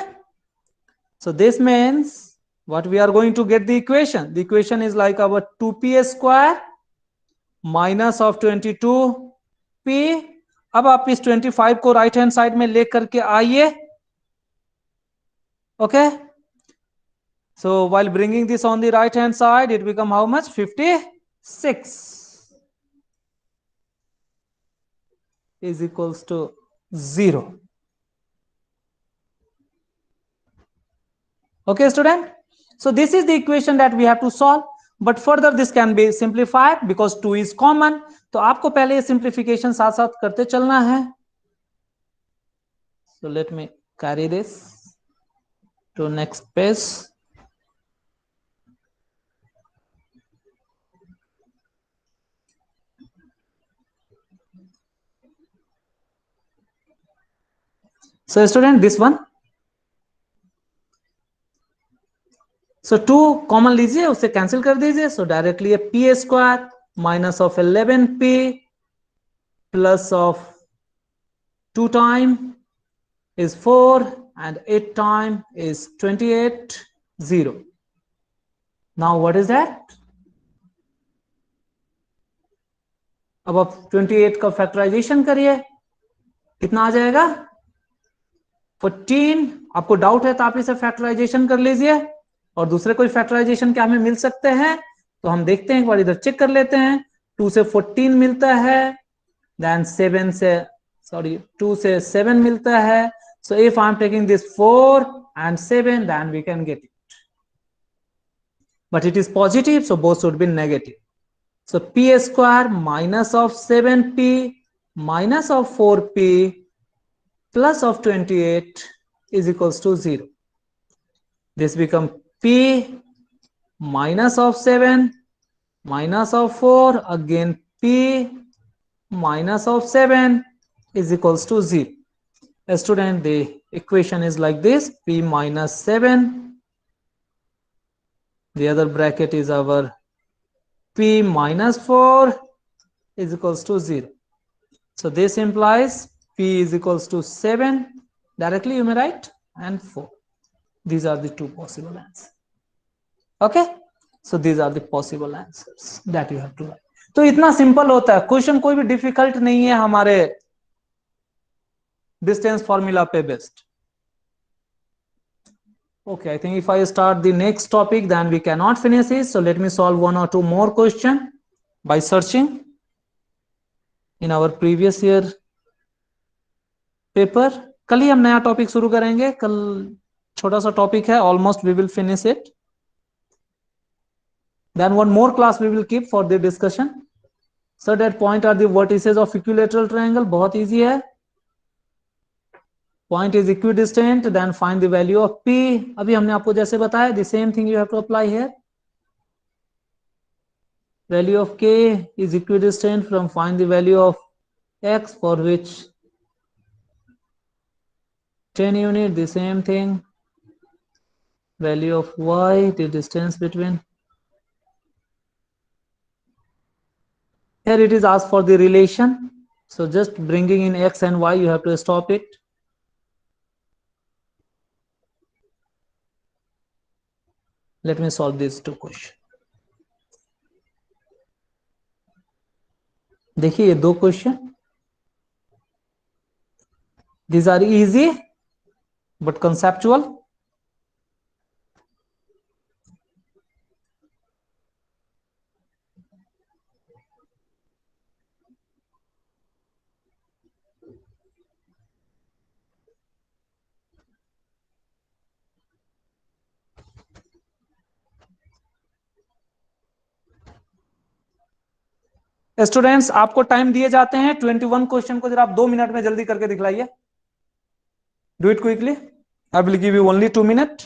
So this means what we are going to get the equation. The equation is like our 2p square minus of 22p. अब आप इस 25 को right hand side में लेकर के आइए. Okay. So while bringing this on the right hand side, it become how much? 56 is equals to 0. Okay student, so this is the equation that we have to solve, but further this can be simplified because 2 is common. तो आपको पहले ये simplification साथ साथ करते चलना है. So let me carry this to next page. So student, this one, so 2 common लीजिए, उससे कैंसिल कर दीजिए. सो डायरेक्टली ये p square minus of 11p plus of 2 time is 4 and 8 time is 28, 0. Now what is that? अब आप 28 का factorisation करिए, कितना आ जाएगा? 14. आपको डाउट है तो आप इसे फैक्टराइजेशन कर लीजिए, और दूसरे कोई फैक्टराइजेशन क्या हमें मिल सकते हैं तो हम देखते हैं, एक बार इधर चेक कर लेते हैं. 2 से 14 मिलता है, देन 7 से 2 से 7 मिलता है. So if I'm taking this 4 and 7, then we can get it. But it is positive, so both should be negative. So p square minus of 7p minus of 4p plus of 28 is equals to 0. This becomes p minus of 7 minus of 4, again p minus of 7 is equals to 0. Student, the equation is like this: p minus 7, the other bracket is our p minus 4 is equals to 0. So this implies p is equals to 7 Directly you may write and 4. These are the two possible answers. Okay, so these are the possible answers that you have to write. तो इतना simple होता है, question कोई भी difficult नहीं है हमारे distance formula पे based. Okay, I think if I start the next topic, then we cannot finish it. So let me solve one or two more questions by searching in our previous year paper. कल ही हम नया topic शुरू करेंगे. कल छोटा सा topic है, almost we will finish it. Then one more class we will keep for the discussion. So that point are the vertices of equilateral triangle. बहुत easy है. Point is equidistant, then find the value of P. अभी हमने आपको जैसे बताया, the same thing you have to apply here. Value of K is equidistant from find the value of X, for which 10 unit, the same thing. Value of Y, the distance between. Here it is asked for the relation. So just bringing in X and Y, you have to stop it. Let me solve these two questions. देखिए ये दो question. These are easy but conceptual. Students आपको time दिए जाते हैं 21 question को जरा आप 2 मिनट में जल्दी करके दिखलाइए. Do it quickly. I will give you only 2 minute.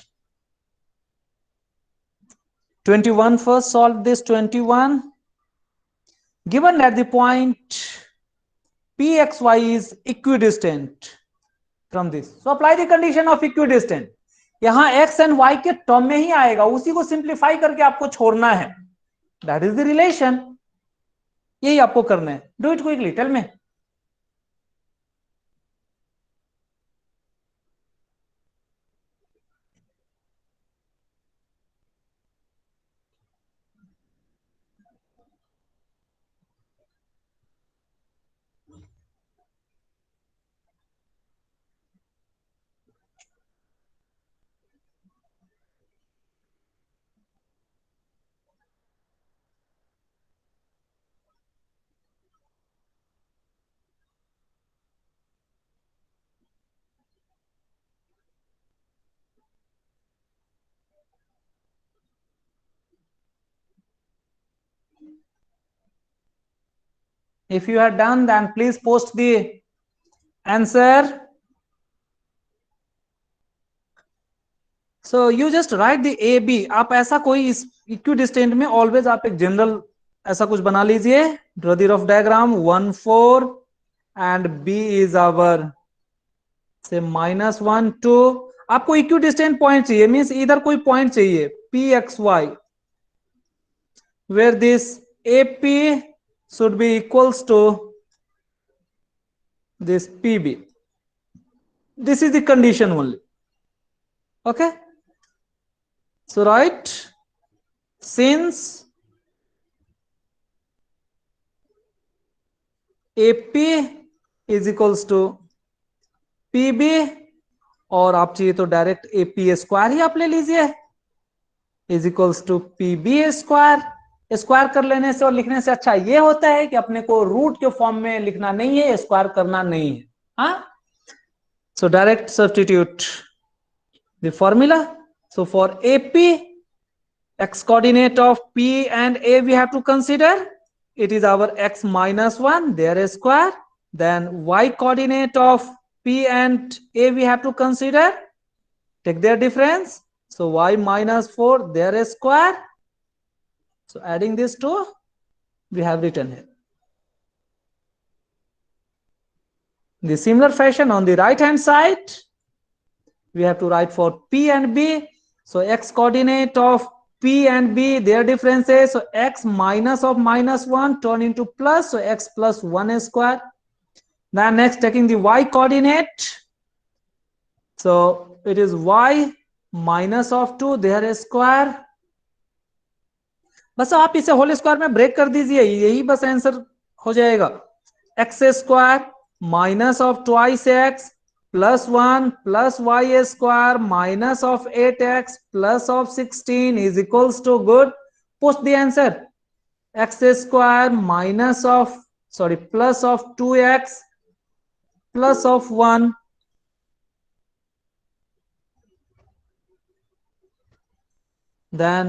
21 first solve this 21. Given that the point pxy is equidistant from this, so apply the condition of equidistant. यहां x and y के term में ही आएगा, उसी को simplify करके आपको छोड़ना है. That is the relation. यही आपको करना है. Do it quickly. Tell me. If you are done, then please post the answer. So you just write the AB. आप ऐसा कोई इस इक्विडिस्टेंट में ऑलवेज आप एक जनरल ऐसा कुछ बना लीजिए. Draw the rough diagram. 1 4 and B is our say -1 2. आपको इक्विडिस्टेंट पॉइंट चाहिए, मींस इधर कोई पॉइंट चाहिए PXY where this AP should be equals to this PB. This is the condition only. Okay, so right, since AP is equals to PB, और आप चाहिए तो direct AP square ही आप ले लीजिए, is equals to PB square. Square कर लेने से और लिखने से अच्छा ये होता है कि अपने को रूट के फॉर्म में लिखना नहीं है, स्क्वायर करना नहीं है. हाँ, so direct substitute the formula. So for AP, x coordinate of P and A we have to consider. It is our x -1, their square. Then y coordinate of P and A we have to consider. Take their difference. So y -4, their square. So adding these two, we have written here. In the similar fashion, on the right hand side, we have to write for P and B. So x coordinate of P and B, their differences. So x minus of -1 turn into plus. So x plus 1 square. Then next, taking the y coordinate. So it is y minus of 2 their square. बस आप इसे whole square में break कर दीजिए, यही बस answer हो जाएगा। X square minus of twice x plus 1 plus y square minus of 8x plus of 16 is equals to good. Put the answer. X square minus of plus of 2x plus of 1 then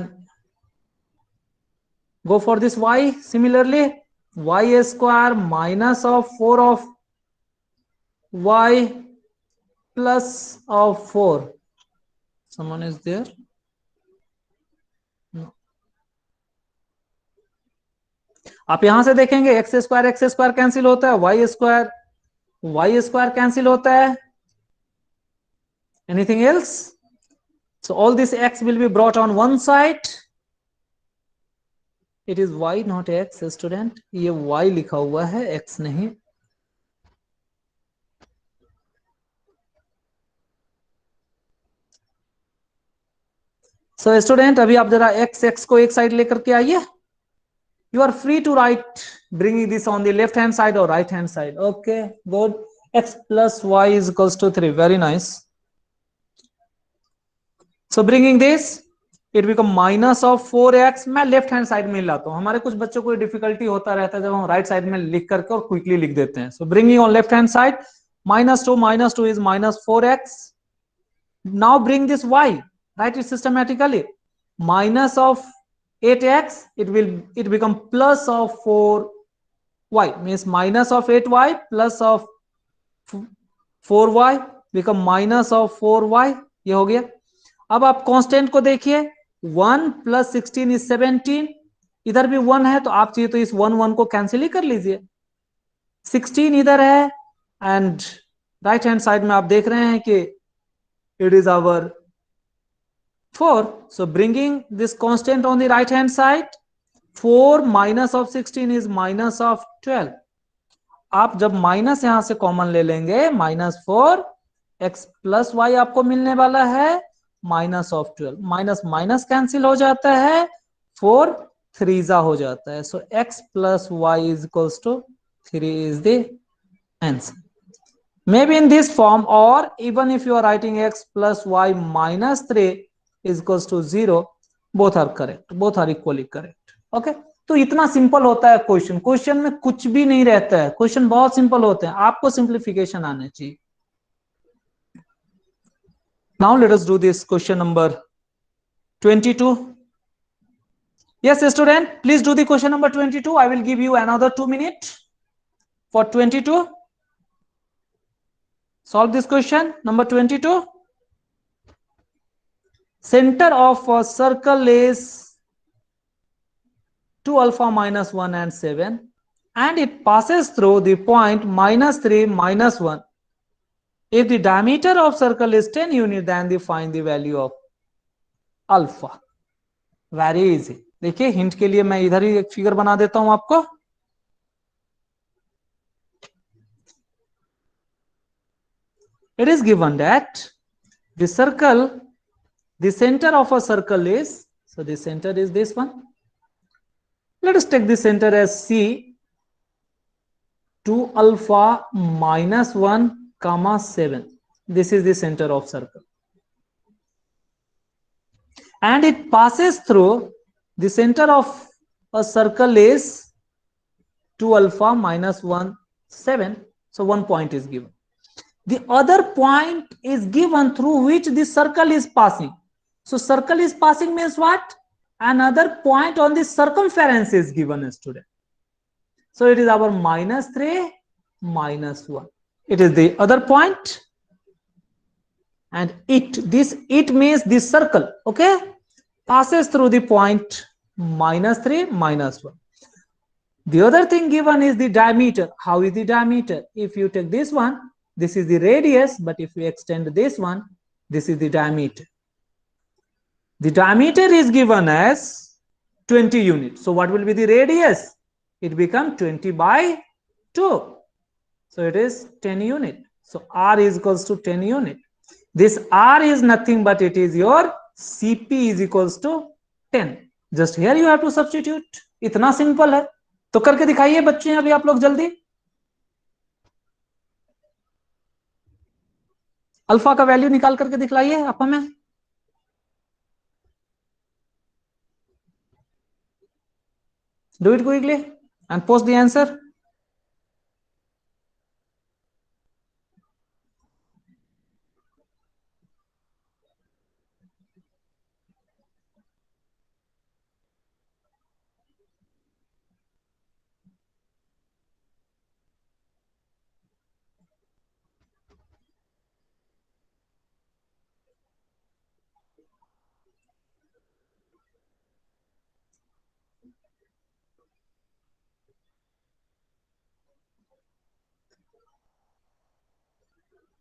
go for this y. Similarly, y square minus of 4 of y plus of 4. Someone is there? No. आप यहां से देखेंगे x square cancel होता है, Y square cancel होता है। Anything else? So all this x will be brought on one side. It is y not x student, ये y लिखा हुआ है x नहीं। So student अभी आप जरा x को एक साइड लेकर के आइए। You are free to write bringing this on the left hand side or right hand side. Okay, good. X plus y is equals to 3. Very nice. So bringing this, it become minus of 4x. मैं left hand side में लाता हूं, हमारे कुछ बच्चों को difficulty होता रहता है जब हम राइट साइड में लिख करके और क्विकली लिख देते हैं। So bringing on left hand side, minus 2 is minus 4x. Now bring this y, write it systematically. Minus of 8x, it become plus of 4y, means minus of 8y plus of 4y become minus of 4y. ये हो गया। अब आप constant को देखिए, 1 plus 16 is 17, इधर भी 1 है तो आप चाहिए तो इस 1 को कैंसिल ही कर लीजिए। 16 इधर है एंड राइट हैंड साइड में आप देख रहे हैं कि it is our 4. So bringing this constant on the right hand side, 4 minus of 16 is minus of 12. आप जब माइनस यहां से कॉमन ले लेंगे, -4 x प्लस वाई आपको मिलने वाला है minus of 12। Minus minus cancel हो जाता है, 4 3 हो जाता है। So x plus y is equals to 3 is the answer. Maybe in this form, or even if you are writing x plus y minus 3 is equals to 0, both are correct, both are equally correct. Okay, तो इतना simple होता है question में कुछ भी नहीं रहता है, क्वेश्चन बहुत सिंपल होते हैं, आपको सिंप्लीफिकेशन आने चाहिए। Now let us do this question number 22. Yes student, please do the question number 22. I will give you another 2 minutes for 22. Solve this question number 22. Center of a circle is 2 alpha minus 1 and 7, and it passes through the point -3 -1. If the diameter of circle is 10 unit, then find the value of alpha. Very easy. देखिए hint के लिए मैं इधर ही एक figure बना देता हूं आपको। It is given that the circle, the center of a circle is, so the center is this one. Let us take the center as C, 2 alpha minus 1 comma 7. This is the center of circle. And it passes through, the center of a circle is 2 alpha minus 1 7. So 1 point is given. The other point is given through which the circle is passing. So circle is passing means what? Another point on the circumference is given, student. So it is our -3 -1. It is the other point, and it means this circle, okay, passes through the point -3 -1. The other thing given is the diameter. How is the diameter? If you take this one, this is the radius, but if we extend this one, this is the diameter. The diameter is given as 20 units. So what will be the radius? It becomes 20 by 2. So it is 10 unit. So R is equals to 10 unit. This R is nothing but it is your Cp is equals to 10. Just here you have to substitute. इतना simple है. तो करके दिखाइए बच्चे अभी आप लोग जल्दी. अल्फा का वैल्यू निकाल करके दिखलाइए आप हमें. Do it quickly and post the answer.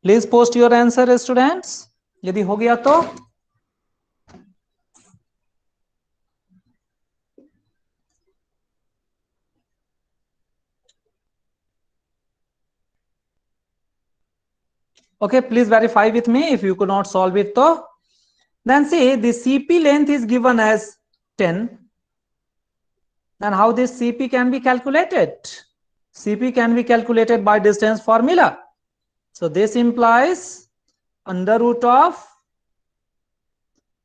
Please post your answer students, यदि हो गया तो. Okay, please verify with me if you could not solve it. So then see the Cp length is given as 10. Then how this Cp can be calculated? Cp can be calculated by distance formula. So this implies under root of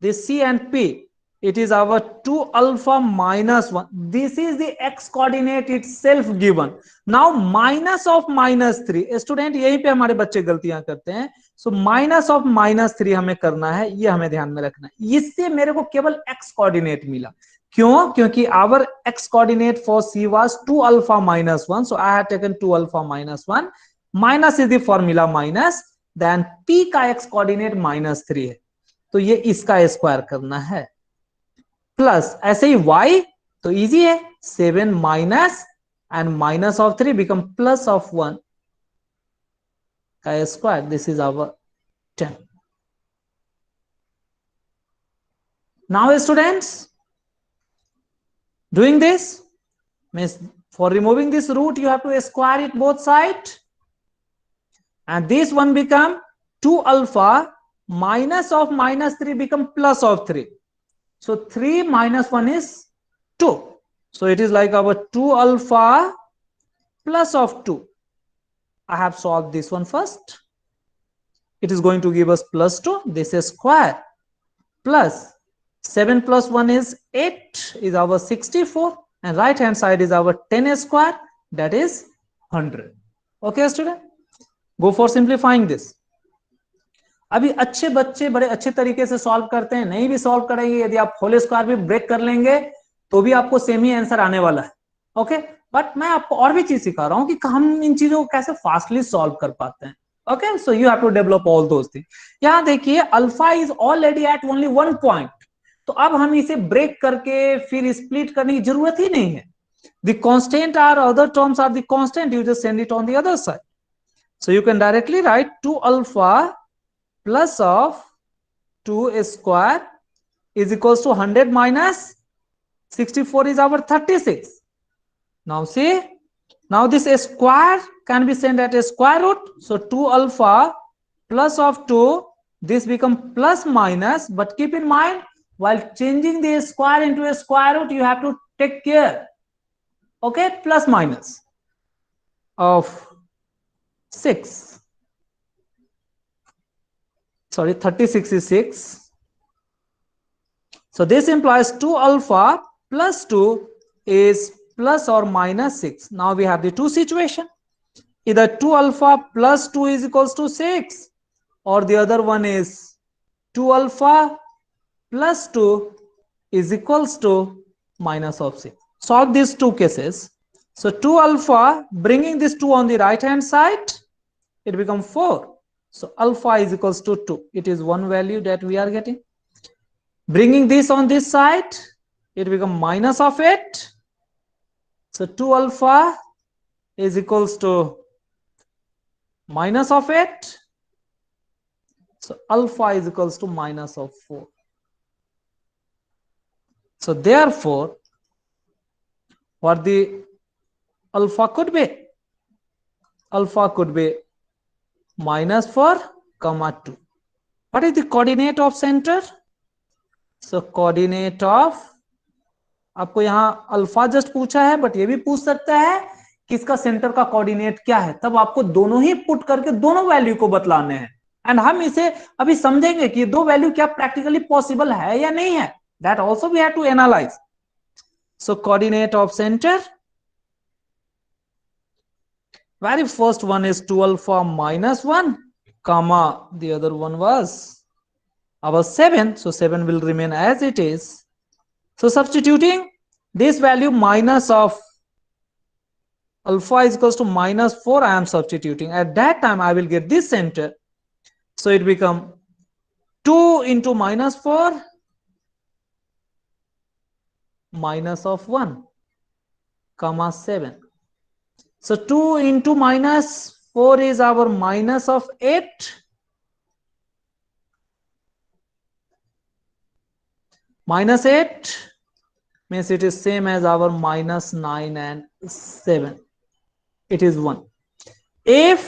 this C and P. It is our 2 alpha minus 1. This is the x coordinate itself given. Now minus of minus 3. Student यहीं पे हमारे बच्चे गलतियां करते हैं. So minus of minus 3 हमें करना है, ये हमें ध्यान में रखना है. इससे मेरे को केवल x कोऑर्डिनेट मिला. क्यों? क्योंकि our x coordinate for C was 2 alpha minus 1. So I have taken 2 alpha minus 1. Minus is the formula minus. Then P का x कोऑर्डिनेट minus 3 है. तो ये इसका स्क्वायर करना है. प्लस ऐसे ही y तो इजी है. 7 minus and minus of 3 become plus of 1 का square. This is our 10. Now students, doing this means for removing this root you have to square it both sides, and this one become 2 alpha minus of minus 3 become plus of 3. So 3 minus 1 is 2. So it is like our 2 alpha plus of 2. I have solved this one first. It is going to give us plus 2. This is square plus 7 plus 1 is 8 is our 64, and right hand side is our 10 square, that is 100. Okay student, go for simplifying this. अभी अच्छे बच्चे बड़े अच्छे तरीके से solve करते हैं. नहीं भी सॉल्व करेंगे, यदि आप होल स्क्वायर भी ब्रेक कर लेंगे तो भी आपको सेम ही आंसर आने वाला है. ओके, बट मैं आपको और भी चीज सिखा रहा हूं कि हम इन चीजों को कैसे फास्टली सॉल्व कर पाते हैं. Okay, so you have to develop all those thing. यहां देखिए alpha is already at only 1 point. तो अब हम इसे ब्रेक करके फिर स्प्लिट करने की जरूरत ही नहीं है. The constant are other terms are the constant, you just send it on the other side. So you can directly write 2 alpha plus of 2 square is equals to 100 minus 64 is our 36. Now see, now this square can be sent at a square root. So 2 alpha plus of 2, this become plus minus, but keep in mind while changing the square into a square root you have to take care. Okay, plus minus of 6. Sorry, 36 is 6. So this implies 2 alpha plus 2 is plus or minus 6. Now we have the two situation. Either 2 alpha plus 2 is equals to 6, or the other one is 2 alpha plus 2 is equals to minus of 6. Solve these two cases. So 2 alpha, bringing this 2 on the right hand side, it becomes 4. So alpha is equals to 2. It is one value that we are getting. Bringing this on this side, it becomes minus of 8. So 2 alpha is equals to minus of 8. So alpha is equals to minus of 4. So therefore, what the alpha could be? Alpha could be minus 4, 2. What is the coordinate of center? So coordinate of, आपको यहाँ alpha just पूछा है, but ये भी पूछ सकता है कि इसका सेंटर का कोऑर्डिनेट क्या है, तब आपको दोनों ही पुट करके दोनों वैल्यू को बतलाने हैं। एंड हम इसे अभी समझेंगे कि ये दो वैल्यू क्या प्रैक्टिकली पॉसिबल है या नहीं है, that also we have to analyse. So coordinate of centre, very first one is 2 alpha minus 1 comma the other one was our 7, so 7 will remain as it is. So substituting this value minus of alpha is equals to minus 4, I am substituting. At that time I will get this center, so it become 2 into minus 4 minus of 1 comma 7. So 2 into minus 4 is our minus of 8 minus 8 means it is same as our minus 9 and 7, it is 1. If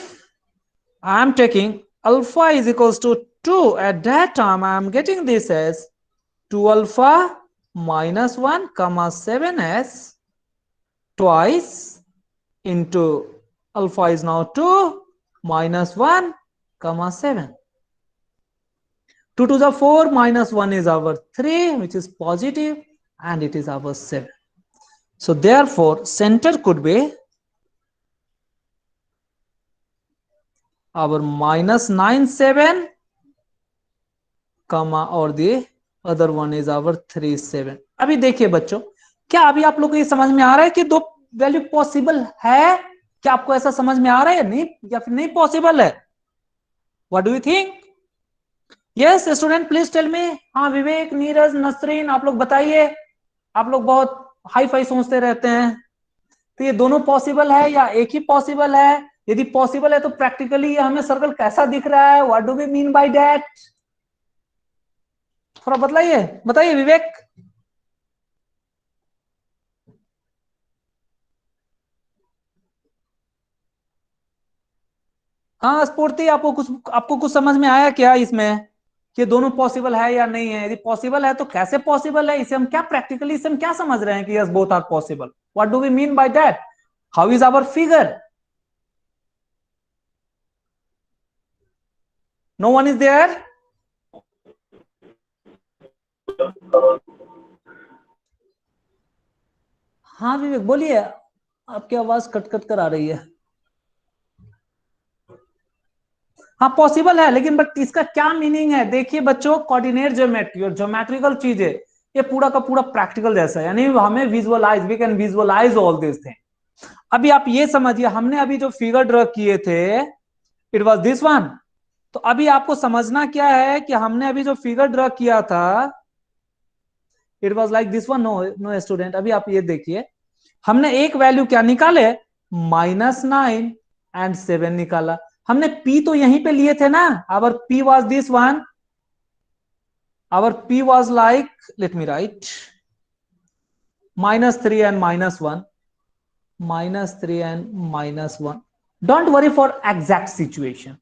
I am taking alpha is equals to 2, at that time I am getting this as 2 alpha minus 1 comma 7 as twice into alpha is now 2 minus 1 comma 7. 2 to the 4 minus 1 is our 3, which is positive, and it is our 7. So therefore center could be our minus 9 7 comma और the other one is our 3 7. अभी देखिए बच्चों, क्या अभी आप लोग को ये समझ में आ रहा है कि दो वैल्यू पॉसिबल है? क्या आपको ऐसा समझ में आ रहा है नहीं, या फिर नहीं पॉसिबल है? What do you think? Yes student please tell me. हाँ विवेक, नीरज, नसरीन, आप लोग बताइए। आप लोग बहुत हाई फाई सोचते रहते हैं, तो ये दोनों पॉसिबल है या एक ही पॉसिबल है? यदि पॉसिबल है तो प्रैक्टिकली ये हमें सर्कल कैसा दिख रहा है? What do we mean by that? थोड़ा बतलाइए, बताइए विवेक। हाँ स्फूर्ति, आपको कुछ समझ में आया क्या इसमें कि दोनों पॉसिबल है या नहीं है? यदि पॉसिबल है तो कैसे पॉसिबल है? इसे हम क्या प्रैक्टिकली इसे हम क्या समझ रहे हैं कि yes both are possible? What do we mean by that? How is our figure? No one is there? हाँ विवेक बोलिए, आपकी आवाज कट कट कर आ रही है। हाँ पॉसिबल है, लेकिन बट इसका क्या मीनिंग है? देखिए बच्चों, कोऑर्डिनेट ज्योमेट्री और ज्योमेट्रिकल चीजें ये पूरा का पूरा प्रैक्टिकल जैसा है, यानी हमें visualise, we can visualise all this thing. अभी आप ये समझिए, हमने अभी जो फिगर ड्रॉ किए थे इट वाज दिस वन। तो अभी आपको समझना क्या है कि हमने अभी जो फिगर ड्रॉ किया था it was like this one. No no student, अभी आप ये देखिए, हमने एक वैल्यू क्या निकाले? -9 एंड 7 निकाला। हमने P तो यहीं पे लिए थे ना, our P was this one, our P was like, let me write, -3 and -1, -3 and -1. Don't worry for exact situation.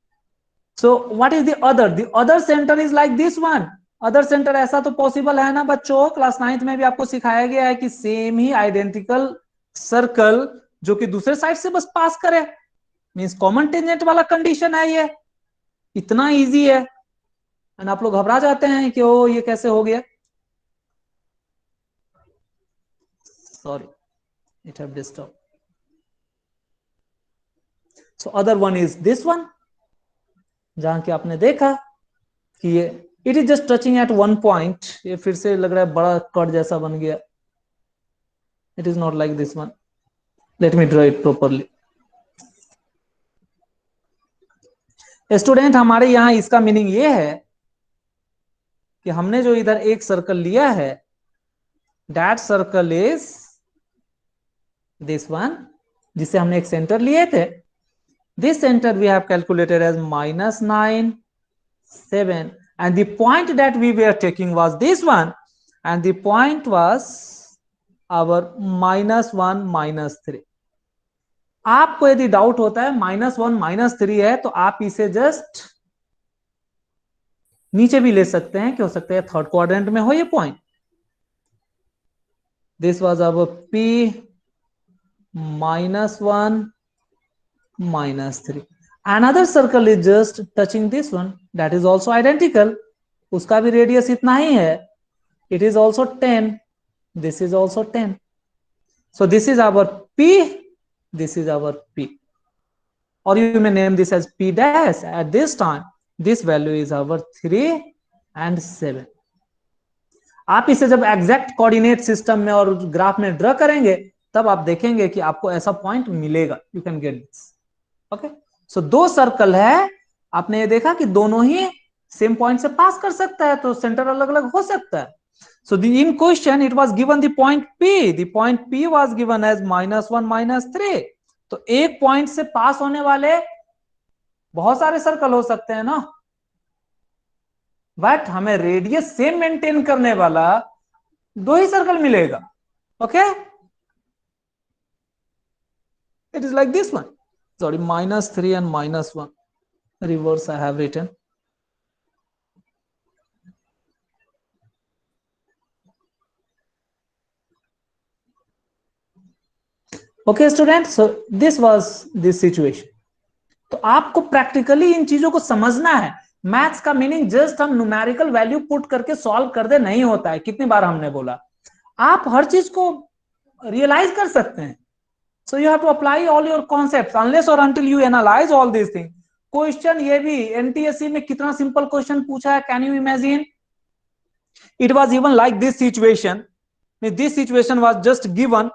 So what is the other? The other center is like this one. Other centre ऐसा तो possible है ना बच्चों? Class 9th में भी आपको सिखाया गया है कि सेम ही आइडेंटिकल सर्कल जो कि दूसरे साइड से बस पास करे, मींस कॉमन टेंजेंट वाला कंडीशन है। ये इतना इजी है, एंड आप लोग घबरा जाते हैं कि ओ ये कैसे हो गया। Sorry, it have disturb. So other one is this one, जहां कि आपने देखा कि ये it is just touching at one point, ये फिर से लग रहा है बड़ा कट जैसा बन गया। It is not like this one. Let me draw it properly. Student हमारे यहां इसका मीनिंग ये है कि हमने जो इधर एक सर्कल लिया है that circle is this one, जिसे हमने एक सेंटर लिए थे। This centre we have calculated as -9 7, and the point that we were taking was this one, and the point was our -1 -3. आपको यदि डाउट होता है -1 -3 है तो आप इसे जस्ट नीचे भी ले सकते हैं कि हो सकता है थर्ड क्वाड्रेंट में हो ये point. This was our P -1 -3. Another circle is just touching this one, that is also identical. उसका भी रेडियस इतना ही है. It is also 10. This is also 10. So this is our P. This is our P. Or you may name this as P dash. At this time, this value is our 3 and 7. आप इसे जब exact coordinate system में और graph में draw करेंगे तब आप देखेंगे कि आपको ऐसा पॉइंट मिलेगा. You can get this. Okay, so दो सर्कल है. आपने ये देखा कि दोनों ही सेम पॉइंट से पास कर सकता है, तो सेंटर अलग अलग हो सकता है. So in question it was given the point P. The point P was given as -1 -3. तो एक पॉइंट से पास होने वाले बहुत सारे सर्कल हो सकते हैं ना, बट हमें रेडियस सेम मेंटेन करने वाला दो ही सर्कल मिलेगा. Okay, it is like this one. Sorry, -3 and -1. Reverse I have written. Okay student, so this was this situation. तो आपको प्रैक्टिकली इन चीजों को समझना है. मैथ्स का मीनिंग जस्ट हम न्यूमेरिकल वैल्यू पुट करके सॉल्व कर दे नहीं होता है. कितनी बार हमने बोला, आप हर चीज को रियलाइज कर सकते हैं. So you have to apply all your concepts unless और until you analyse all this thing. Question ये भी एनटीएससी में कितना सिंपल क्वेश्चन पूछा है, can you imagine. It was even like this situation. This situation was just given.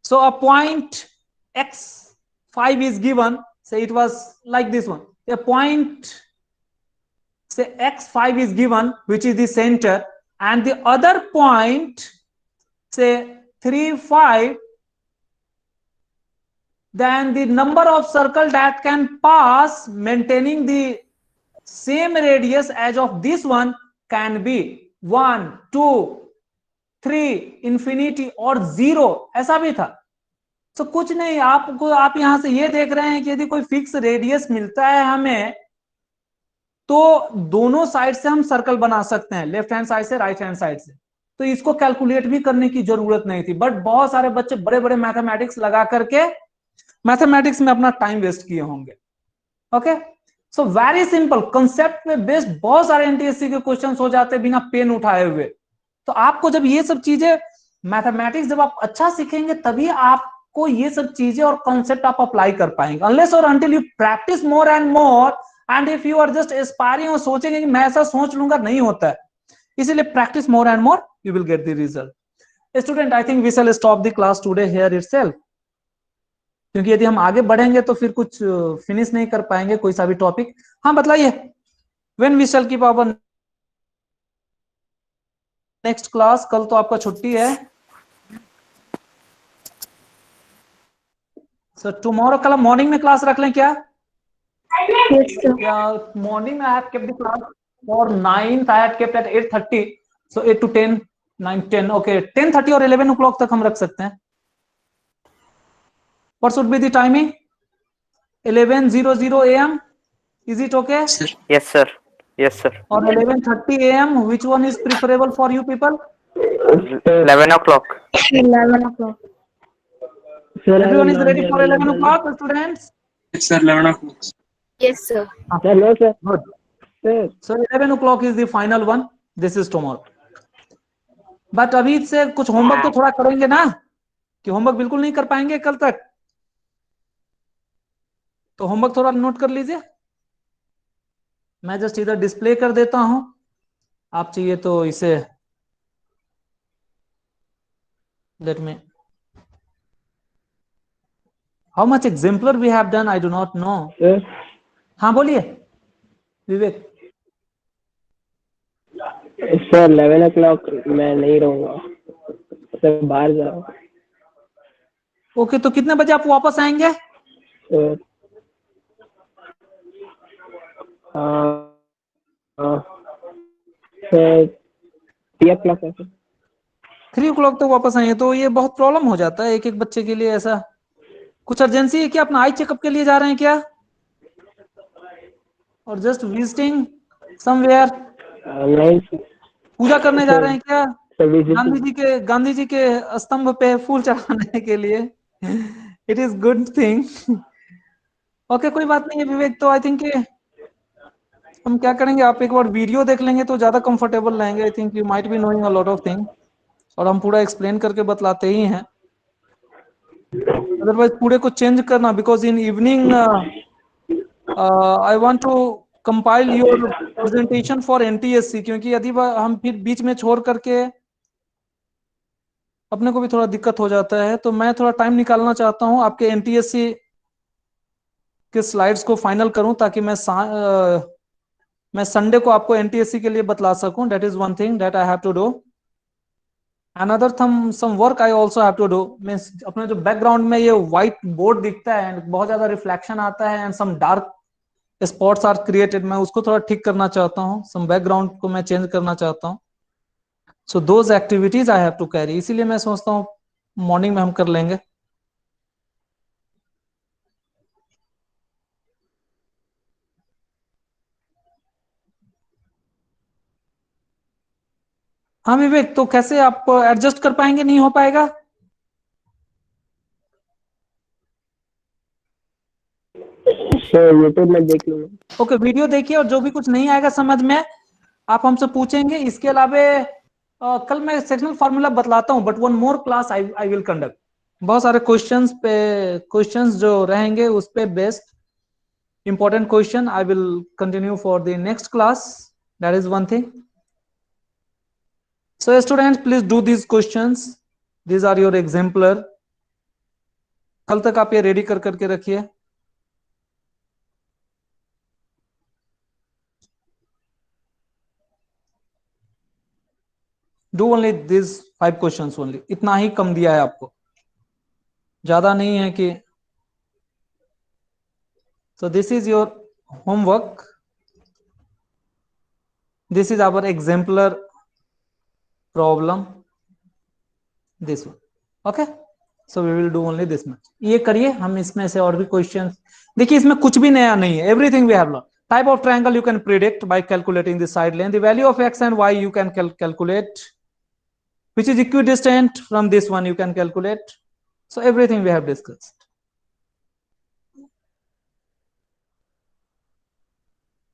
So a point x5 is given. Say it was like this one. A point, say x5 is given, which is the center, and the other point, say 3, 5. Then the number of circle that can pass maintaining the same radius as of this one can be 1, 2, 3, infinity और 0. ऐसा भी था. तो कुछ नहीं, आपको आप यहां से ये देख रहे हैं कि यदि कोई फिक्स रेडियस मिलता है हमें, तो दोनों साइड से हम सर्कल बना सकते हैं, लेफ्ट हैंड साइड से, राइट हैंड साइड से. तो इसको कैलकुलेट भी करने की जरूरत नहीं थी. बट बहुत सारे बच्चे बड़े बड़े मैथमेटिक्स लगा करके मैथमेटिक्स में अपना टाइम वेस्ट किए होंगे. Okay, so very simple concept पे बेस्ड बहुत सारे एनटीएससी के क्वेश्चंस हो जाते हैं बिना पेन उठाए हुए. तो आपको जब ये सब चीजें, मैथमेटिक्स जब आप अच्छा सीखेंगे तभी आपको ये सब चीजें और कॉन्सेप्ट आप अप्लाई कर पाएंगे. अनलेस और until you practise more and more, and if you are just aspiring और सोचेंगे कि मैं ऐसा सोच लूंगा, नहीं होता है. इसीलिए practice more and more, you will get the result. Student, I think we shall stop the class today here itself, क्योंकि यदि हम आगे बढ़ेंगे तो फिर कुछ फिनिश नहीं कर पाएंगे कोई सा भी टॉपिक. हाँ बताइए, when we shall keep our next class. कल तो आपका छुट्टी है. सो टुमारो, कल मॉर्निंग में क्लास रख लें क्या? Yes, sir. Yeah, morning I have kept the class for 9th. I had kept at 8:30. So 8 to 10, 9, 10. Okay, 10:30 और 11 o'clock तक हम रख सकते हैं. What should be the timing? 11:00 a.m. Is it okay? Yes, sir. Yes, sir. Or 11:30 a.m. Which one is preferable for you people? 11 o'clock. 11 o'clock. Everyone is ready for 11 o'clock, students? Yes, sir, 11 o'clock. Yes, sir. Hello, sir. Good. Sir. So 11 o'clock is the final one. This is tomorrow. But अभी से कुछ homework तो थोड़ा करेंगे ना, कि homework बिल्कुल नहीं कर पाएंगे कल तक. तो होमवर्क थोड़ा नोट कर लीजिए. मैं जस्ट इधर डिस्प्ले कर देता हूं, आप चाहिए तो इसे let me. How much exemplar we have done, I do not know. Sir. हाँ बोलिए विवेक. सर 11 o'clock मैं नहीं रहूंगा, सर बाहर जा रहा हूँ. ओके, तो कितने बजे आप वापस आएंगे? सर सर 3 o'clock है सर. 3 o'clock तक वापस आएंगे तो ये बहुत प्रॉब्लम हो जाता है एक एक बच्चे के लिए. ऐसा कुछ अर्जेंसी है क्या? अपना आई चेकअप के लिए जा रहे हैं क्या, और जस्ट विजिटिंग समवेयर? नहीं पूजा करने जा रहे हैं क्या? सभी गांधी जी के स्तंभ पे फूल चढ़ाने के लिए? It is good thing. Okay, कोई बात नहीं है विवेक। तो आई थिंक हम क्या करेंगे, आप एक बार वीडियो देख लेंगे तो ज्यादा कंफर्टेबल रहेंगे। आई think you might be knowing a lot of thing, और हम पूरा एक्सप्लेन करके बतलाते ही हैं। अदरवाइज पूरे को चेंज करना, because in evening I want to compile your presentation for NTSC, क्योंकि यदि हम फिर बीच में छोड़ करके अपने को भी थोड़ा दिक्कत हो जाता है। तो मैं थोड़ा टाइम निकालना चाहता हूं आपके एनटीएससी के स्लाइड्स को फाइनल करूं, ताकि मैं संडे को आपको एनटीएससी के लिए बतला सकूं। That is one thing that I have to do. Another some work I also have to do. Means अपने जो बैकग्राउंड में ये व्हाइट बोर्ड दिखता है एंड बहुत ज्यादा रिफ्लेक्शन आता है and some dark spots are created, मैं उसको थोड़ा ठीक करना चाहता हूँ। सम बैकग्राउंड को मैं चेंज करना चाहता हूँ। So those activities I have to carry, इसीलिए मैं सोचता हूँ मॉर्निंग में हम कर लेंगे। हाँ विवेक, तो कैसे आप एडजस्ट कर पाएंगे? नहीं हो पाएगा? सर यूट्यूब में देख लूंगा। ओके, वीडियो देखिए, और जो भी कुछ नहीं आएगा समझ में आप हमसे पूछेंगे। इसके अलावा कल मैं सेक्शनल फार्मूला बतलाता हूँ, but one more class I will conduct. बहुत सारे क्वेश्चंस जो रहेंगे उस पे based important question I will continue for the next class. That is one thing. So students, please do these questions. These are your exemplar. कल तक आप ये रेडी कर करके रखिए। Do only these 5 questions only. इतना ही कम दिया है आपको, ज्यादा नहीं है कि। So this is your homework. This is our exemplar problem. This one. Okay. So we will do only this much. ये करिए, हम इसमें से और भी क्वेश्चंस देखिए। इसमें कुछ भी नया नहीं है, everything we have learned. Type of triangle you can predict by calculating the side length. The value of x and y you can calculate. Which is equidistant from this one you can calculate. So everything we have discussed.